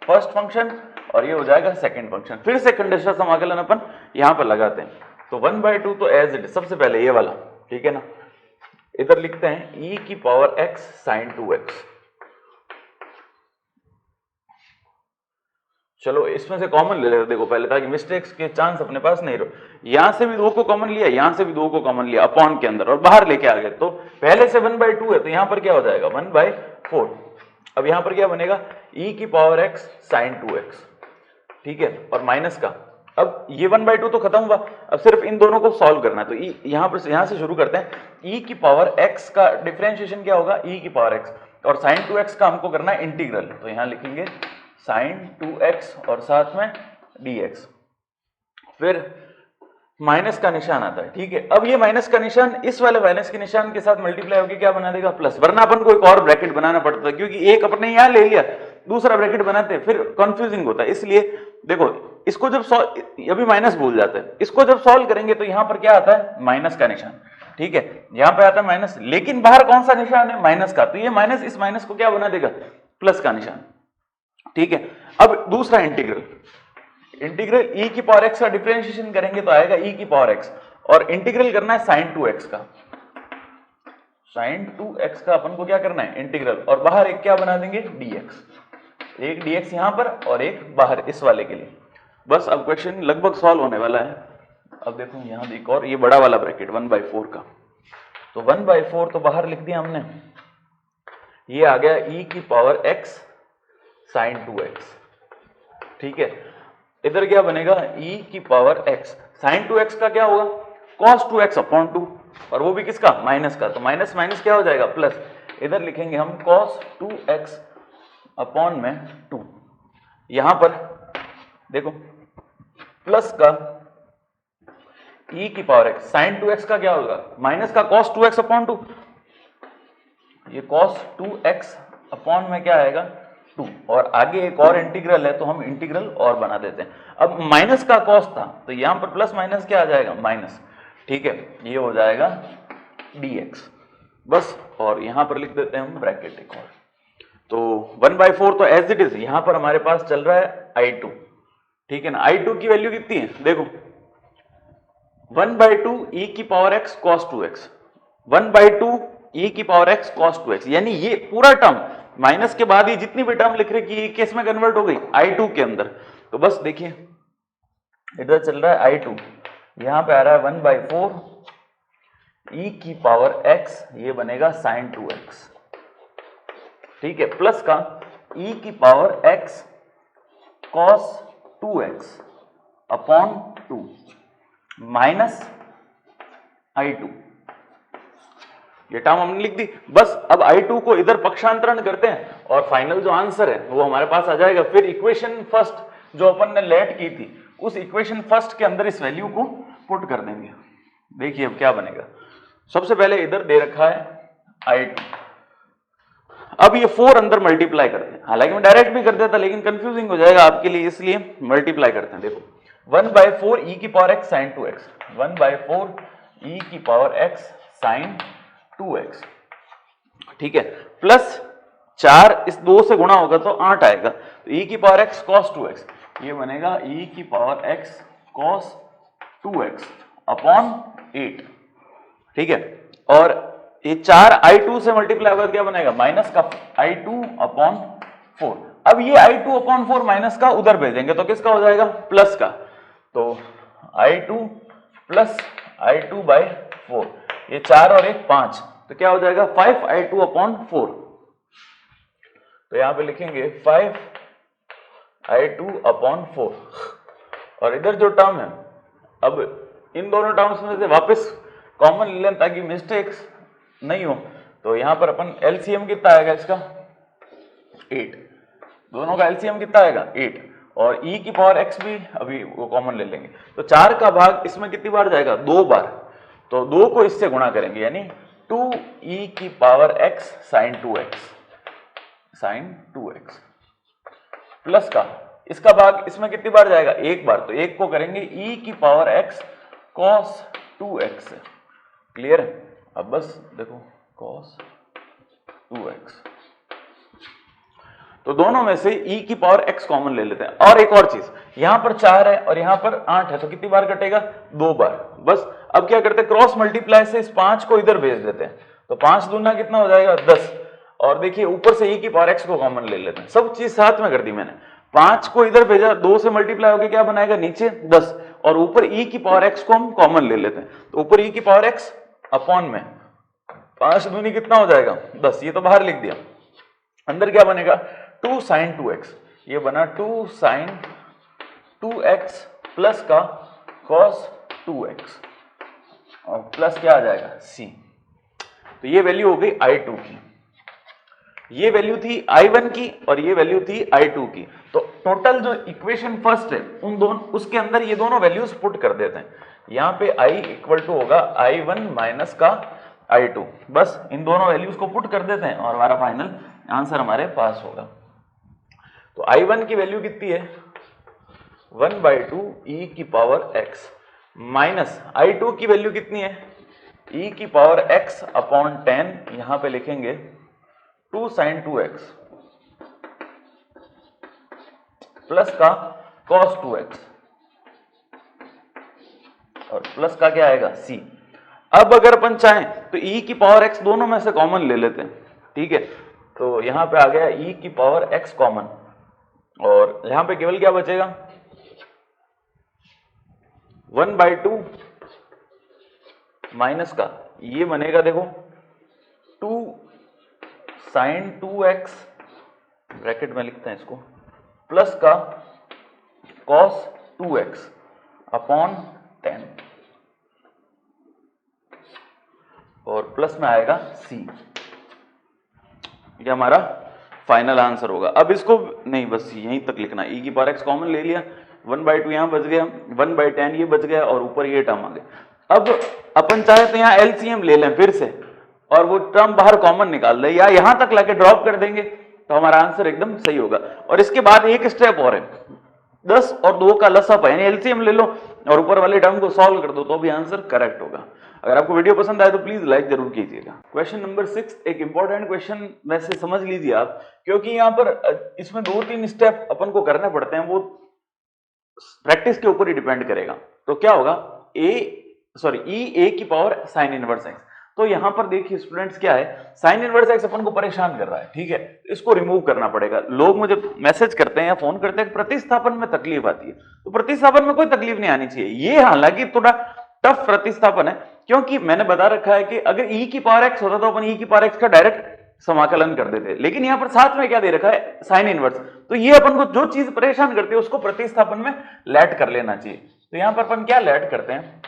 Speaker 1: फर्स्ट फंक्शन और ये हो जाएगा सेकंड फंक्शन। फिर से कंडीशनल समाकलन अपन यहां पर लगाते हैं, तो 1/2 तो एज इट, सबसे पहले ये वाला, ठीक है ना, इधर लिखते हैं e की पावर x sin 2x। चलो इसमें से कॉमन ले लेते देखो पहले, ताकि मिस्टेक्स के चांस अपने पास नहीं रहो। यहां से भी 2 को कॉमन लिया, यहां से भी 2 को कॉमन लिया अपॉन के अंदर, और बाहर लेके आ गए, तो पहले से 1/2 है, तो यहां पर क्या हो जाएगा 1/4। अब यहां पर क्या बनेगा e की पावर x sin 2x। ठीक है, और माइनस का, अब ये 1/2 तो खत्म हुआ, अब सिर्फ इन दोनों को सॉल्व करना है, तो यहां से शुरू करते हैं। e की पावर x का डिफरेंशिएशन क्या होगा, e की पावर x, और sin 2x का हमको करना है इंटीग्रल, तो यहां लिखेंगे sin 2x और साथ में dx, फिर माइनस का निशान आता है। ठीक है, अब ये माइनस का निशान इस वाले माइनस के निशान के साथ मल्टीप्लाई होकर क्या बना देगा, प्लस, वरना अपन को एक और ब्रैकेट बनाना पड़ता है, क्योंकि एक अपने यहां ले लिया, दूसरा ब्रैकेट बनाते हैं फिर कंफ्यूजिंग होता है। इसलिए देखो इसको जब अभी माइनस भूल जाते हैं, इसको जब सॉल्व करेंगे तो यहां पर क्या आता है माइनस का निशान। ठीक है, यहां पे आता है माइनस, लेकिन बाहर कौन सा निशान है, माइनस का, तो ये माइनस इस माइनस को क्या बना देगा, प्लस का निशान। ठीक है, अब दूसरा इंटीग्रल e की पावर x का डिफरेंशिएशन करेंगे तो आएगा e की पावर x, और इंटीग्रल करना है sin 2x का, sin 2x का अपन को क्या करना है इंटीग्रल, और बाहर एक क्या बना देंगे dx, एक dx यहां पर और एक बाहर इस वाले के लिए। बस अब क्वेश्चन लगभग सॉल्व होने वाला है। अब देखो यहां एक और, ये बड़ा वाला ब्रैकेट 1/4 का, तो 1/4 तो बाहर लिख दिया हमने, ये आ गया e की पावर x sin 2x। ठीक है, इधर क्या बनेगा e की पावर x, sin 2x का क्या होगा cos 2x अपॉन 2, और वो भी किसका, माइनस का, तो माइनस माइनस क्या हो जाएगा प्लस, इधर लिखेंगे हम cos 2x अपॉन में 2, यहां पर देखो प्लस का e की पावर x, sin 2x का क्या होगा माइनस का cos 2x अपॉन 2, ये cos 2x अपॉन में क्या आएगा 2, और आगे एक और इंटीग्रल है तो हम इंटीग्रल और बना देते हैं। अब माइनस का cos था तो यहां पर प्लस माइनस क्या आ जाएगा माइनस। ठीक है, ये हो जाएगा dx, बस, और यहां पर लिख देते हैं हम ब्रैकेट एक और, तो 1/4 तो एज इट इज यहां पर हमारे पास चल रहा है i2। ठीक है ना, i2 की वैल्यू कितनी है देखो 1/2 e की power x cos 2x, 1/2 e की पावर x cos 2x, यानी ये पूरा टर्म माइनस के बाद ये जितनी भी टर्म लिख रहे कि किस में कन्वर्ट हो गई i2 के अंदर। तो बस देखिए इधर चल रहा है i2, यहां पे आ रहा है 1/4 e की पावर x, ये बनेगा sin 2x। ठीक है, प्लस का e की power x cos 2x upon 2 minus i2, ये टर्म हमने लिख दी। बस अब i2 को इधर पक्षांतरण करते हैं और फाइनल जो आंसर है वो हमारे पास आ जाएगा। फिर इक्वेशन फर्स्ट जो अपन ने लेट की थी उस इक्वेशन फर्स्ट के अंदर इस वैल्यू को पुट कर देंगे। देखिए अब क्या बनेगा, सबसे पहले इधर दे रखा है i2, अब ये 4 अंदर मल्टीप्लाई करते हैं, हालांकि मैं डायरेक्ट भी कर देता लेकिन कंफ्यूजिंग हो जाएगा आपके लिए, इसलिए मल्टीप्लाई करते हैं। देखो 1/4 e की power x sin 2x, 1/4 e की पावर x sin 2x। ठीक है, प्लस 4 इस 2 से गुणा होगा तो 8 आएगा, तो e की पावर x cos 2x, ये बनेगा e की power x cos 2x upon 8। ठीक है, और ये 4 i2 से मल्टीप्लाई होगा क्या बनेगा माइनस का i2 अपॉन 4। अब ये i2 अपॉन 4 माइनस का उधर भेजेंगे तो किसका हो जाएगा प्लस का, तो i2 प्लस i2/4, ये 4 और 1 5, तो क्या हो जाएगा 5i2 अपॉन 4। तो यहां पे लिखेंगे 5i2 अपॉन 4, और इधर जो टर्म है अब इन दोनों टर्म्स में से वापस कॉमन ले लें ताकि मिस्टेक्स नहीं हो। तो यहां पर अपन एलसीएम कितना आएगा इसका 8, दोनों का एलसीएम कितना आएगा 8, और e की पावर x भी अभी वो कॉमन ले लेंगे। तो 4 का भाग इसमें कितनी बार जाएगा 2 बार, तो 2 को इससे गुणा करेंगे यानी 2e की power x sin 2x plus का इसका भाग इसमें कितनी बार जाएगा 1 बार, तो 1 को करेंगे e की power x cos 2x। Clear है? अब बस देखो cos 2x, तो दोनों में से e की पावर x कॉमन ले लेते हैं। और एक और चीज, यहां पर 4 है और यहां पर 8 है, तो कितनी बार कटेगा 2 बार। बस अब क्या करते हैं क्रॉस मल्टीप्लाई से इस 5 को इधर भेज देते हैं, तो 5 दूना कितना हो जाएगा 10, और देखिए ऊपर से e की पावर x को कॉमन ले लेते हैं। सब चीज साथ में कर दी मैंने, 5 को इधर भेजा, 2 से मल्टीप्लाई होकर क्या बनाएगा नीचे 10, और ऊपर e की पावर x को हम कॉमन ले लेते हैं, तो ऊपर e की पावर x अपॉन में 5 दूनी कितना हो जाएगा 10, ये तो बाहर लिख दिया। अंदर क्या बनेगा 2 sin 2x, ये बना 2 sin 2x प्लस का cos 2x, और प्लस क्या आ जाएगा c। तो ये वैल्यू हो गई I2 की, ये वैल्यू थी I1 की, और ये वैल्यू थी I2 की। तो टोटल जो इक्वेशन फर्स्ट है उन दोनों उसके अंदर ये दोनों वैल्यूज पुट कर देते हैं। यहाँ पे I इक्वल टू होगा I1 माइनस का I2, बस इन दोनों वैल्यूज को पुट कर देते हैं और हमारा फाइनल आंसर हमारे पास होगा। तो I1 की वैल्यू कितनी है 1/2 e की पावर x, माइनस I2 की वैल्यू कितनी है e की पावर x अपॉन 10, यहां पे लिखेंगे 2 sin 2x प्लस का cos 2x, और प्लस का क्या आएगा c। अब अगर अपन चाहें तो e की पावर x दोनों में से कॉमन ले लेते हैं, ठीक है। तो यहां पे आ गया e की पावर x कॉमन, और यहां पे केवल क्या बचेगा 1/2 माइनस का ये बनेगा देखो 2 sin 2x ब्रैकेट में लिखते हैं इसको, प्लस का cos 2x अपॉन 10, और प्लस में आएगा c। ये हमारा फाइनल आंसर होगा। अब इसको नहीं, बस यहीं तक लिखना, e की पावर x कॉमन ले लिया, 1/2 यहां बच गया, 1/10 ये बच गया, और ऊपर ये टर्म आ गया। अब अपन चाहे तो यहाँ एलसीएम ले लें फिर से, और वो टर्म बाहर कॉमन निकाल दें, या यहां तक लाके ड्रॉप कर देंगे, तो हमारा आंसर एकदम सही होगा। और इसके बाद एक स्टेप और है, 10 और 2 का लसअप है, यानी एलसीएम ले लो और ऊपर वाले टर्म को सॉल्व कर दो, तो भी आंसर करेक्ट होगा। अगर आपको वीडियो पसंद आए तो प्लीज लाइक जरूर कीजिएगा। क्वेश्चन नंबर 6 एक इंपॉर्टेंट क्वेश्चन वैसे समझ लीजिए आप, क्योंकि यहाँ पर इसमें 2-3 स्टेप अपन को करने पड़ते हैं, वो प्रैक्टिस के ऊपर ही डिपेंड करेगा। तो क्या होगा e की पावर साइन इनवर्स x। तो यहां पर देखिए स्टूडेंट्स क्या है, साइन इनवर्स x अपन को परेशान कर रहा है, ठीक है, इसको रिमूव करना पड़ेगा। लोग मुझे मैसेज करते हैं या फोन करते हैं प्रतिस्थापन में तकलीफ आती है, तो प्रतिस्थापन में कोई तकलीफ नहीं आनी चाहिए। ये हालांकि थोड़ा टफ प्रतिस्थापन है, क्योंकि मैंने बता रखा है कि अगर e की पावर x होता तो अपन e की पावर x का डायरेक्ट समाकलन कर देते, लेकिन यहां पर साथ में क्या दे रखा है साइन इनवर्स, तो ये अपन को जो चीज परेशान करती है उसको प्रतिस्थापन में लैट कर लेना चाहिए। तो यहां पर अपन क्या लैट करते हैं,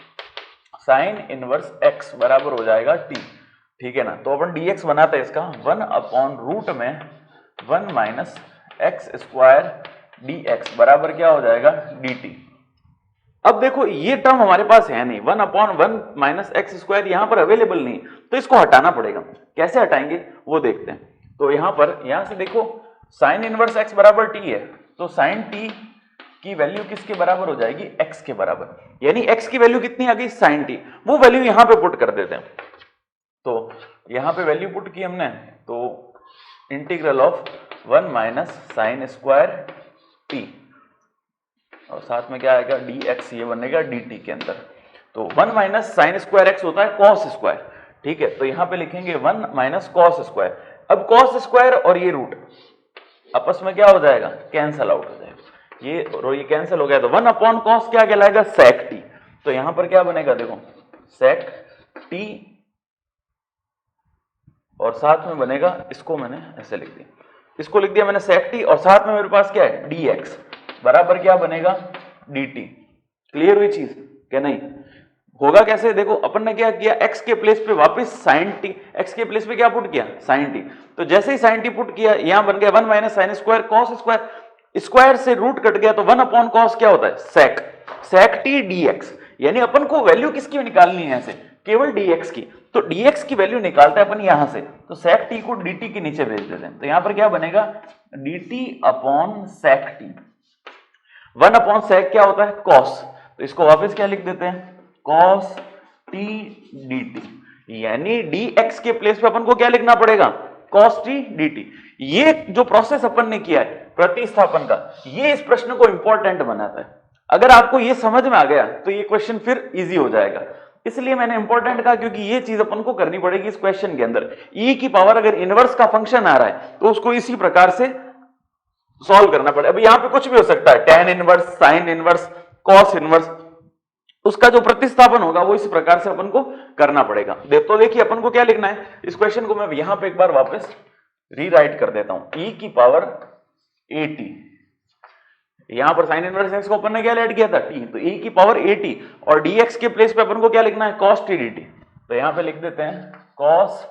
Speaker 1: साइन इनवर्स x बराबर हो जाएगा t, ठीक है ना। तो अपन dx बनाते हैं इसका 1/रूट में 1 माइनस एक्स स्क्वायर dx बराबर क्या हो जाएगा dt। अब देखो ये टर्म हमारे पास है नहीं, 1/1 माइनस एक्स स्क्वायर यहां पर अवेलेबल नहीं, तो इसको हटाना पड़ेगा। कैसे हटाएंगे वो देखते हैं। तो यहां पर यहां से देखो साइन इनवर्स x बराबर t है, तो साइन t की वैल्यू किसके बराबर हो जाएगी x के बराबर, यानी x की वैल्यू कितनी आ गई साइन t, वो वैल्यू यहां पे पुट कर देते हैं। तो यहां पे वैल्यू पुट की हमने, तो integral of 1 minus sine square t, और साथ में क्या आएगा dx, ये बनेगा dt के अंदर। तो 1 माइनस साइन स्क्वायर x होता है cos स्क्वायर, ठीक है, तो यहां पे लिखेंगे 1 माइनस cos स्क्वायर। अब cos स्क्वायर और ये रूट आपस में क्या हो जाएगा कैंसल आउट हो जाएगा, ये कैंसिल हो गया, तो 1/cos क्या कहलाएगा sec t। तो यहां पर क्या बनेगा देखो sec t, और साथ में बनेगा, इसको मैंने ऐसे लिख दिया, इसको लिख दिया मैंने sec t, और साथ में मेरे पास क्या है dx बराबर क्या बनेगा dt। क्लियर हुई चीज क्या नहीं। होगा कैसे, देखो अपन ने क्या किया, x के प्लेस पे वापस sin t, x के प्लेस पे क्या पुट किया, sin t। तो जैसे ही sin t पुट किया यहां बन गया 1 minus sine square cos square, square से रूट कट गया तो 1 अपॉन कॉस क्या होता है, sec t dx। यानी अपन को वैल्यू किसकी निकालनी है ऐसे, केवल dx की। तो dx की वैल्यू निकालते हैं अपन यहां से, तो sec t को dt के नीचे भेज देते हैं। तो यहां पर क्या बनेगा, dt upon sec t। 1 upon sec क्या होता है, cos। तो इसको वापस क्या लिख देते हैं, cos t dt। यानी dx के प्लेस पे अपन को क्या लिखना पड़ेगा, cos t dt। ये जो प्रोसेस अपन ने किया है प्रतिस्थापन का, ये इस प्रश्न को इंपॉर्टेंट बनाता है। अगर आपको ये समझ में आ गया तो ये क्वेश्चन फिर इजी हो जाएगा। इसलिए मैंने इंपॉर्टेंट कहा क्योंकि ये चीज अपन को करनी पड़ेगी इस क्वेश्चन के अंदर। e की पावर अगर इनवर्स का फंक्शन आ रहा है तो उसको इसी प्रकार से सॉल्व करना पड़ेगा। अभी यहां पे कुछ भी हो सकता है, tan inverse, sine inverse, cos inverse, उसका जो प्रतिस्थापन होगा वो इस प्रकार से अपन को करना पड़ेगा। तो देखिए अपन को क्या लिखना है, इस क्वेश्चन को मैं यहां पे एक बार वापस रीराइट कर देता हूं। e की पावर at, यहां पर साइन इनवर्स x को अपन ने क्या ऐड किया था, t। तो e की पावर at और dx के प्लेस पे अपन को क्या लिखना है, cos t dt। तो यहां पे लिख देते हैं cos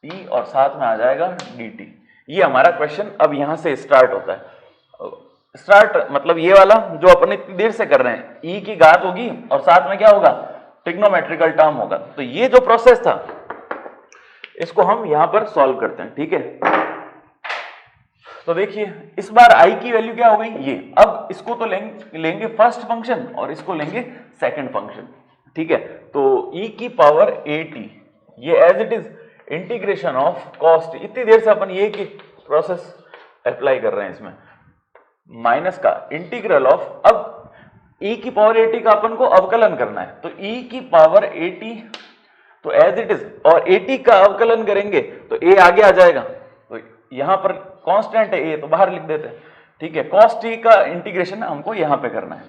Speaker 1: t और साथ में आ जाएगा dt। ये हमारा क्वेश्चन अब यहां से स्टार्ट होता है। स्टार्ट मतलब ये वाला जो अपन इतनी देर से कर रहे हैं, e की घात होगी और साथ में क्या होगा, ट्रिग्नोमेट्रिकल टर्म होगा। तो ये जो प्रोसेस था इसको हम यहां पर सॉल्व करते हैं, ठीक है। तो देखिए इस बार i की वैल्यू क्या हो गई, ये। अब इसको तो लेंगे फर्स्ट फंक्शन और इसको लेंगे सेकंड फंक्शन, ठीक है। तो e की पावर at, ये as it is integration of cos t। इतनी देर से अपन ये की प्रोसेस अप्लाई कर रहे हैं इसमें, माइनस का इंटीग्रल ऑफ, अब e की पावर at का अपन को अवकलन करना है। तो e की पावर at तो एज इट इज, और at का अवकलन करेंगे तो a आगे आ जाएगा। तो यहां पर कांस्टेंट है a तो बाहर लिख देते हैं, ठीक है। cos t का इंटीग्रेशन हमको यहां पे करना है,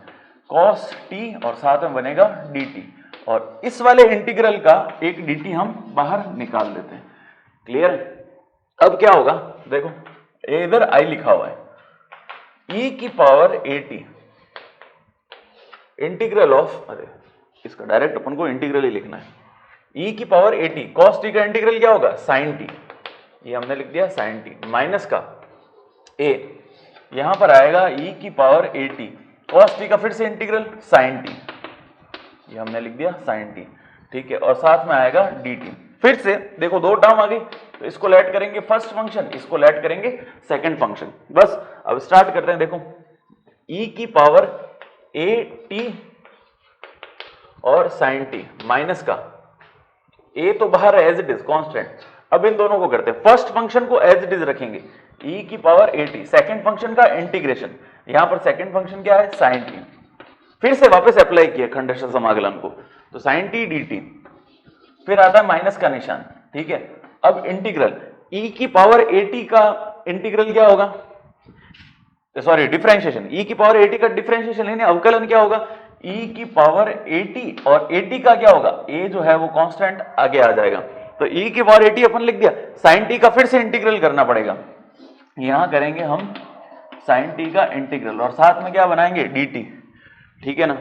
Speaker 1: cos t और साथ में बनेगा dt, और इस वाले इंटीग्रल का एक dt हम बाहर निकाल देते हैं। क्लियर। अब क्या होगा, देखो इधर i लिखा हुआ है, e की पावर at इंटीग्रल ऑफ, अरे इसका डायरेक्ट अपन को इंटीग्रल ही लिखना है, e की पावर at, cos t का इंटीग्रल क्या होगा, sin t। ये हमने लिख दिया sin t, माइनस का a, यहां पर आएगा e की पावर at, cos t का फिर से इंटीग्रल sin t, ये हमने लिख दिया sin t, ठीक है। और साथ में आएगा dt। फिर से देखो दो टर्म आ गई, तो इसको लेट करेंगे फर्स्ट फंक्शन, इसको लेट करेंगे सेकंड फंक्शन। बस अब स्टार्ट करते हैं। देखो e की पावर at और sin t माइनस का a तो बाहर है एज इट इज कांस्टेंट। अब इन दोनों को करते हैं, फर्स्ट फंक्शन को एज इट इज रखेंगे, e की पावर at, सेकंड फंक्शन का इंटीग्रेशन, यहां पर सेकंड फंक्शन क्या है, sin t। फिर से वापस अप्लाई किया खंडश समाकलन को, तो sin t dt, फिर आता है माइनस का निशान, ठीक है। अब इंटीग्रल e की पावर at का इंटीग्रल क्या होगा, सॉरी डिफरेंशिएशन, e की पावर at का डिफरेंशिएशन यानी अवकलन क्या होगा, e की पावर at, और at का क्या होगा, a जो है वो कांस्टेंट आगे आ जाएगा। तो e की पावर at अपन लिख दिया, sin t का फिर से इंटीग्रल करना पड़ेगा, यहां करेंगे हम sin t का इंटीग्रल और साथ में क्या बनाएंगे, dt, ठीक है ना।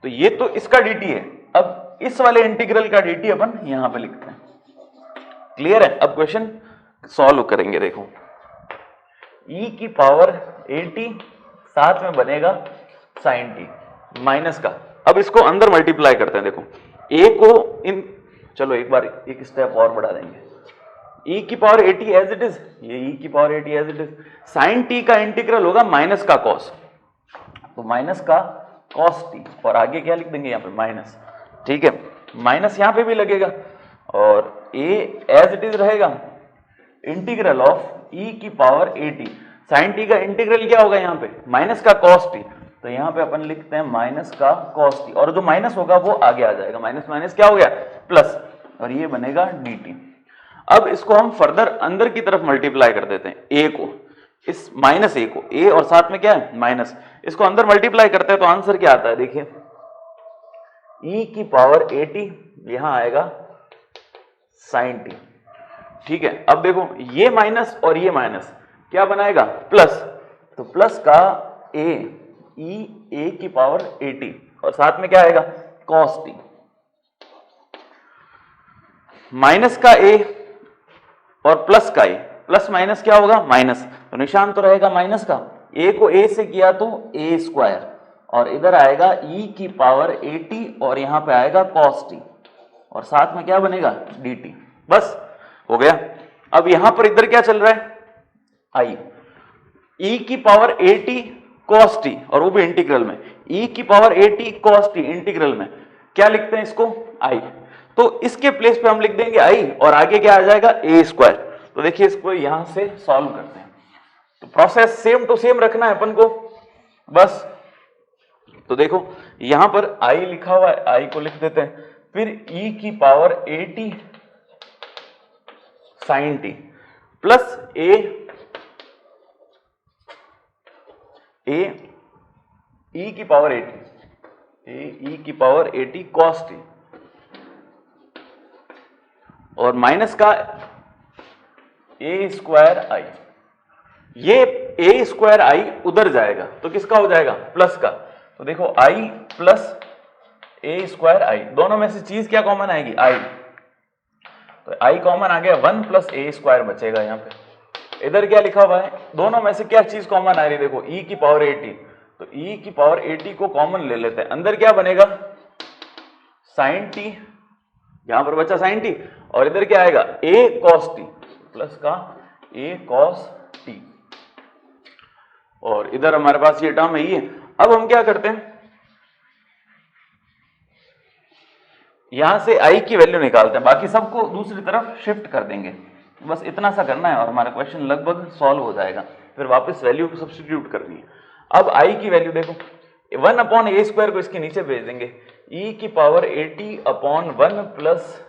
Speaker 1: तो ये तो इसका dt है, अब इस वाले इंटीग्रल का dt अपन यहां पे लिखते हैं। क्लियर है। अब क्वेश्चन सॉल्व करेंगे। देखो e की पावर at साथ में बनेगा sin t माइनस का, अब इसको अंदर मल्टीप्लाई करते हैं। देखो a को इन, चलो एक बार एक स्टेप और बढ़ा देंगे, e की power at as it is, ये e की power at as it is, sin t का इंटीग्रल होगा माइनस का cos, तो माइनस का cos t, और आगे क्या लिख देंगे यहाँ पे माइनस, ठीक है। माइनस यहाँ पे भी लगेगा और a एज इट इज रहेगा, इंटीग्रल ऑफ e की पावर at, sin t का इंटीग्रल क्या होगा यहाँ पे, माइनस का cos t, तो यहाँ पे अपन लिखते हैं माइनस का cos t, और जो माइनस होगा वो आगे आ जाएगा, माइनस माइनस क्या हो गया प्लस, और ये बनेगा dt। अब इसको हम फर्दर अंदर की तरफ मल्टीप्लाई कर देते हैं, a को, इस माइनस a को, a और साथ में क्या है माइनस, इसको अंदर मल्टीप्लाई करते हैं तो आंसर क्या आता है, देखिए e की पावर at, यहां आएगा sin t, ठीक है। अब देखो ये माइनस और ये माइनस क्या बनाएगा प्लस, तो प्लस का a की पावर at और साथ में क्या आएगा cos t, माइनस का ए और प्लस का ए, प्लस माइनस क्या होगा माइनस, तो निशान तो रहेगा माइनस का, ए को ए से किया तो ए स्क्वायर और इधर आएगा e की पावर at और यहां पे आएगा cos t और साथ में क्या बनेगा dt, बस हो गया। अब यहां पर इधर क्या चल रहा है i, e की पावर at cos t और वो भी इंटीग्रल में, e की power at cos t integral में क्या लिखते हैं इसको i, तो इसके प्लेस पे हम लिख देंगे i और आगे क्या आ जाएगा a स्क्वायर। तो देखिए इसको यहां से सॉल्व करते हैं, तो प्रोसेस सेम टू सेम रखना है अपन को बस। तो देखो यहां पर i लिखा हुआ है, i को लिख देते हैं, फिर e की power at sin t plus a e की पावर at, e की पावर at cos t और माइनस का a स्क्वायर i, ये a स्क्वायर i उधर जाएगा तो किसका हो जाएगा प्लस का, तो देखो i plus a square i, दोनों में से चीज क्या कॉमन आएगी i, तो i कॉमन आ गया 1 प्लस a स्क्वायर बचेगा यहाँ पे। इधर क्या लिखा हुआ है, दोनों में से क्या चीज कॉमन आ रही है, देखो e की पावर at, तो e की पावर at को कॉमन ले लेते हैं, अंदर क्या बनेगा sin t, यहां पर बचा sin t और इधर क्या आएगा a cos t प्लस का a cos t और इधर हमारे पास ये टर्म है ये। अब हम क्या करते हैं, यहां से i की वैल्यू निकालते हैं, बाकी सबको दूसरी तरफ शिफ्ट कर देंगे, बस इतना सा करना है और हमारा क्वेश्चन लगभग सॉल्व हो जाएगा, फिर वापस वैल्यू को सब्स्टिट्यूट करनी है। अब i की वैल्यू देखो 1 अपॉन a स्क्वायर को इसके नीचे भेज देंगे, e की power at upon 1 plus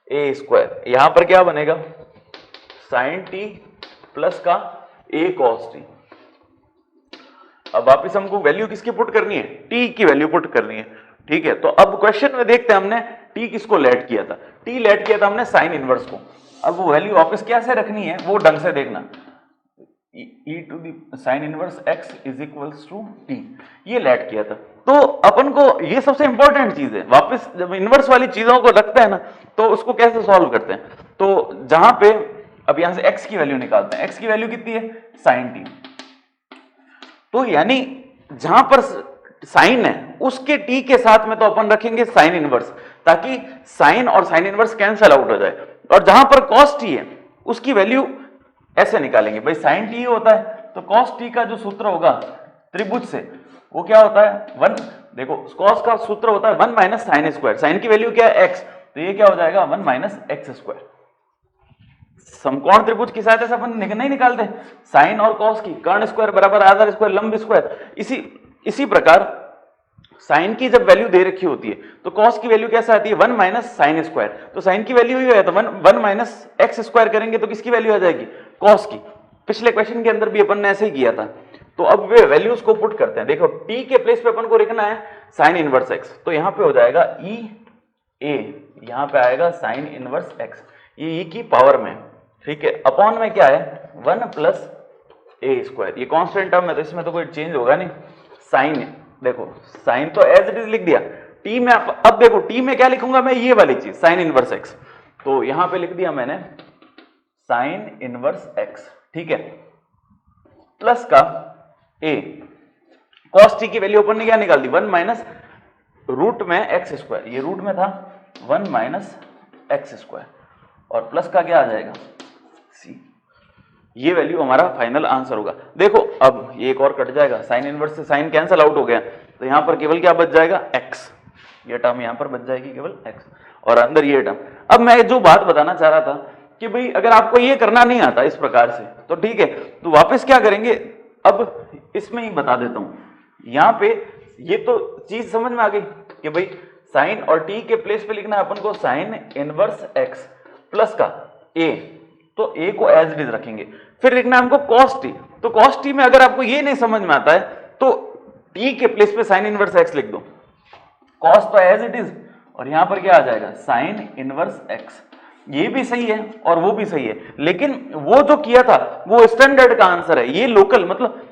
Speaker 1: a square, यहां पर क्या बनेगा sin t प्लस का a cos t। अब वापिस हमको वैल्यू किसकी पुट करनी है, t की वैल्यू पुट करनी है, ठीक है। तो अब क्वेश्चन में देखते हैं हमने t किसको लेट किया था, t लेट किया था हमने साइन इनवर्स को, अब वो वैल्यू वापस कैसे रखनी है वो ढंग से देखना, e to the sine inverse x is equals to t, ये लेट किया था। तो अपन को ये सबसे इंपॉर्टेंट चीज है, वापस जब इनवर्स वाली चीजों को रखते हैं ना तो उसको कैसे सॉल्व करते हैं, तो जहां पे अब यहां से x की वैल्यू निकालते हैं, x की वैल्यू कितनी है sin t, तो यानी जहां पर साइन है उसके t के साथ में तो अपन रखेंगे साइन इनवर्स, ताकि साइन और साइन इनवर्स कैंसिल आउट हो जाए, और जहां पर cos t है उसकी वैल्यू ऐसे निकालेंगे, भाई साइन t होता है तो cos t का जो सूत्र होगा त्रिभुज से वो क्या होता है 1, देखो cos का सूत्र होता है 1 माइनस साइन स्क्वायर, साइन की वैल्यू क्या है x, तो ये क्या हो जाएगा 1 माइनस एक्स स्क्वायर। समकोण त्रिभुज की सहायता से अपन नहीं निकालते साइन और cos की, कर्ण स्क्वायर बराबर आधार स्क्वायर लंब स्क्वायर, इसी प्रकार साइन की जब वैल्यू दे रखी होती है तो cos की वैल्यू कैसे आती है 1 माइनस साइन स्क्वायर, तो साइन की वैल्यू ही है तो 1 माइनस एक्स स्क्वायर करेंगे तो किसकी वैल्यू आ जाएगी cos की। पिछले क्वेश्चन के अंदर भी अपन ने ऐसे ही किया था, तो अब वे वैल्यूज को पुट करते हैं, देखो t के प्लेस पे अपन को लिखना है साइन इनवर्स x, तो यहां पे हो जाएगा e a, यहां पे आएगा साइन इनवर्स x, ये e की पावर में, ठीक है, अपॉन में क्या है 1 प्लस a स्क्वायर, ये कांस्टेंट टर्म है तो इसमें तो कोई चेंज होगा नहीं, साइन देखो साइन तो एज इट इज लिख दिया, t में अब देखो t में क्या लिखूंगा मैं, ये वाली चीज साइन इनवर्स x, तो यहां पे लिख दिया मैंने साइन इनवर्स x, ठीक है, प्लस का a, cos t की वैल्यू अपन ने क्या निकाल दी 1 माइनस रूट में एक्स स्क्वायर, ये रूट में था 1 माइनस एक्स स्क्वायर, और प्लस का क्या आ जाएगा c, ये वैल्यू हमारा फाइनल आंसर होगा। देखो अब ये एक और कट जाएगा, साइन इनवर्स से साइन कैंसिल आउट हो गया, तो यहां पर केवल क्या बच जाएगा x, ये टर्म यहां पर बच जाएगी केवल x, और अंदर ये टर्म। अब मैं जो बात बताना चाह रहा था कि भाई अगर आपको ये करना नहीं आता इस प्रकार से तो ठीक है, तो वापस क्या करेंगे, अब इसमें ही बता देता हूं, यहां पे ये तो चीज समझ में आ गई कि भाई साइन और t के प्लेस पे लिखना है अपन को साइन इनवर्स x प्लस का a, तो a को एज इट इज रखेंगे, फिर लिखना है हमको cos t, तो cos t में अगर आपको ये नहीं समझ में आता है तो t के प्लेस पे साइन इनवर्स x लिख दो, cos तो एज इट इज, और यहां पर क्या आ जाएगा साइन इनवर्स x, ये भी सही है और वो भी सही है, लेकिन वो जो किया था वो स्टैंडर्ड का आंसर है, ये लोकल, मतलब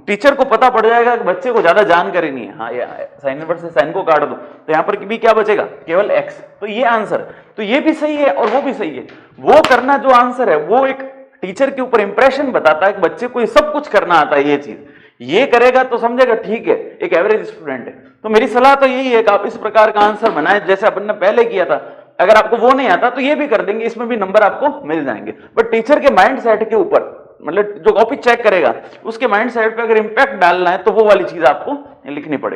Speaker 1: टीचर को पता पड़ जाएगा कि बच्चे को ज्यादा जानकारी नहीं है, हाँ ये साइन इनवर्स से साइन को काट दो तो यहां पर भी क्या बचेगा केवल x, तो ये आंसर। तो ये भी सही है और वो भी सही है। वो करना जो आंसर है वो एक टीचर के ऊपर इंप्रेशन बताता है कि बच्चे को ये सब कुछ करना आता है, ये चीज ये करेगा तो समझेगा ठीक है, एक एवरेज स्टूडेंट है। तो मेरी सलाह तो यही है कि आप इस प्रकार का आंसर बनाएं जैसे अपन ने पहले किया था। अगर आपको वो नहीं आता तो ये भी कर देंगे, इसमें भी नंबर आपको मिल जाएंगे। बट टीचर के माइंड सेट के ऊपर, मतलब जो कॉपी चेक करेगा उसके माइंड सेट पे अगर इंपैक्ट डालना है तो वो वाली चीज आपको लिखनी पड़ेगी।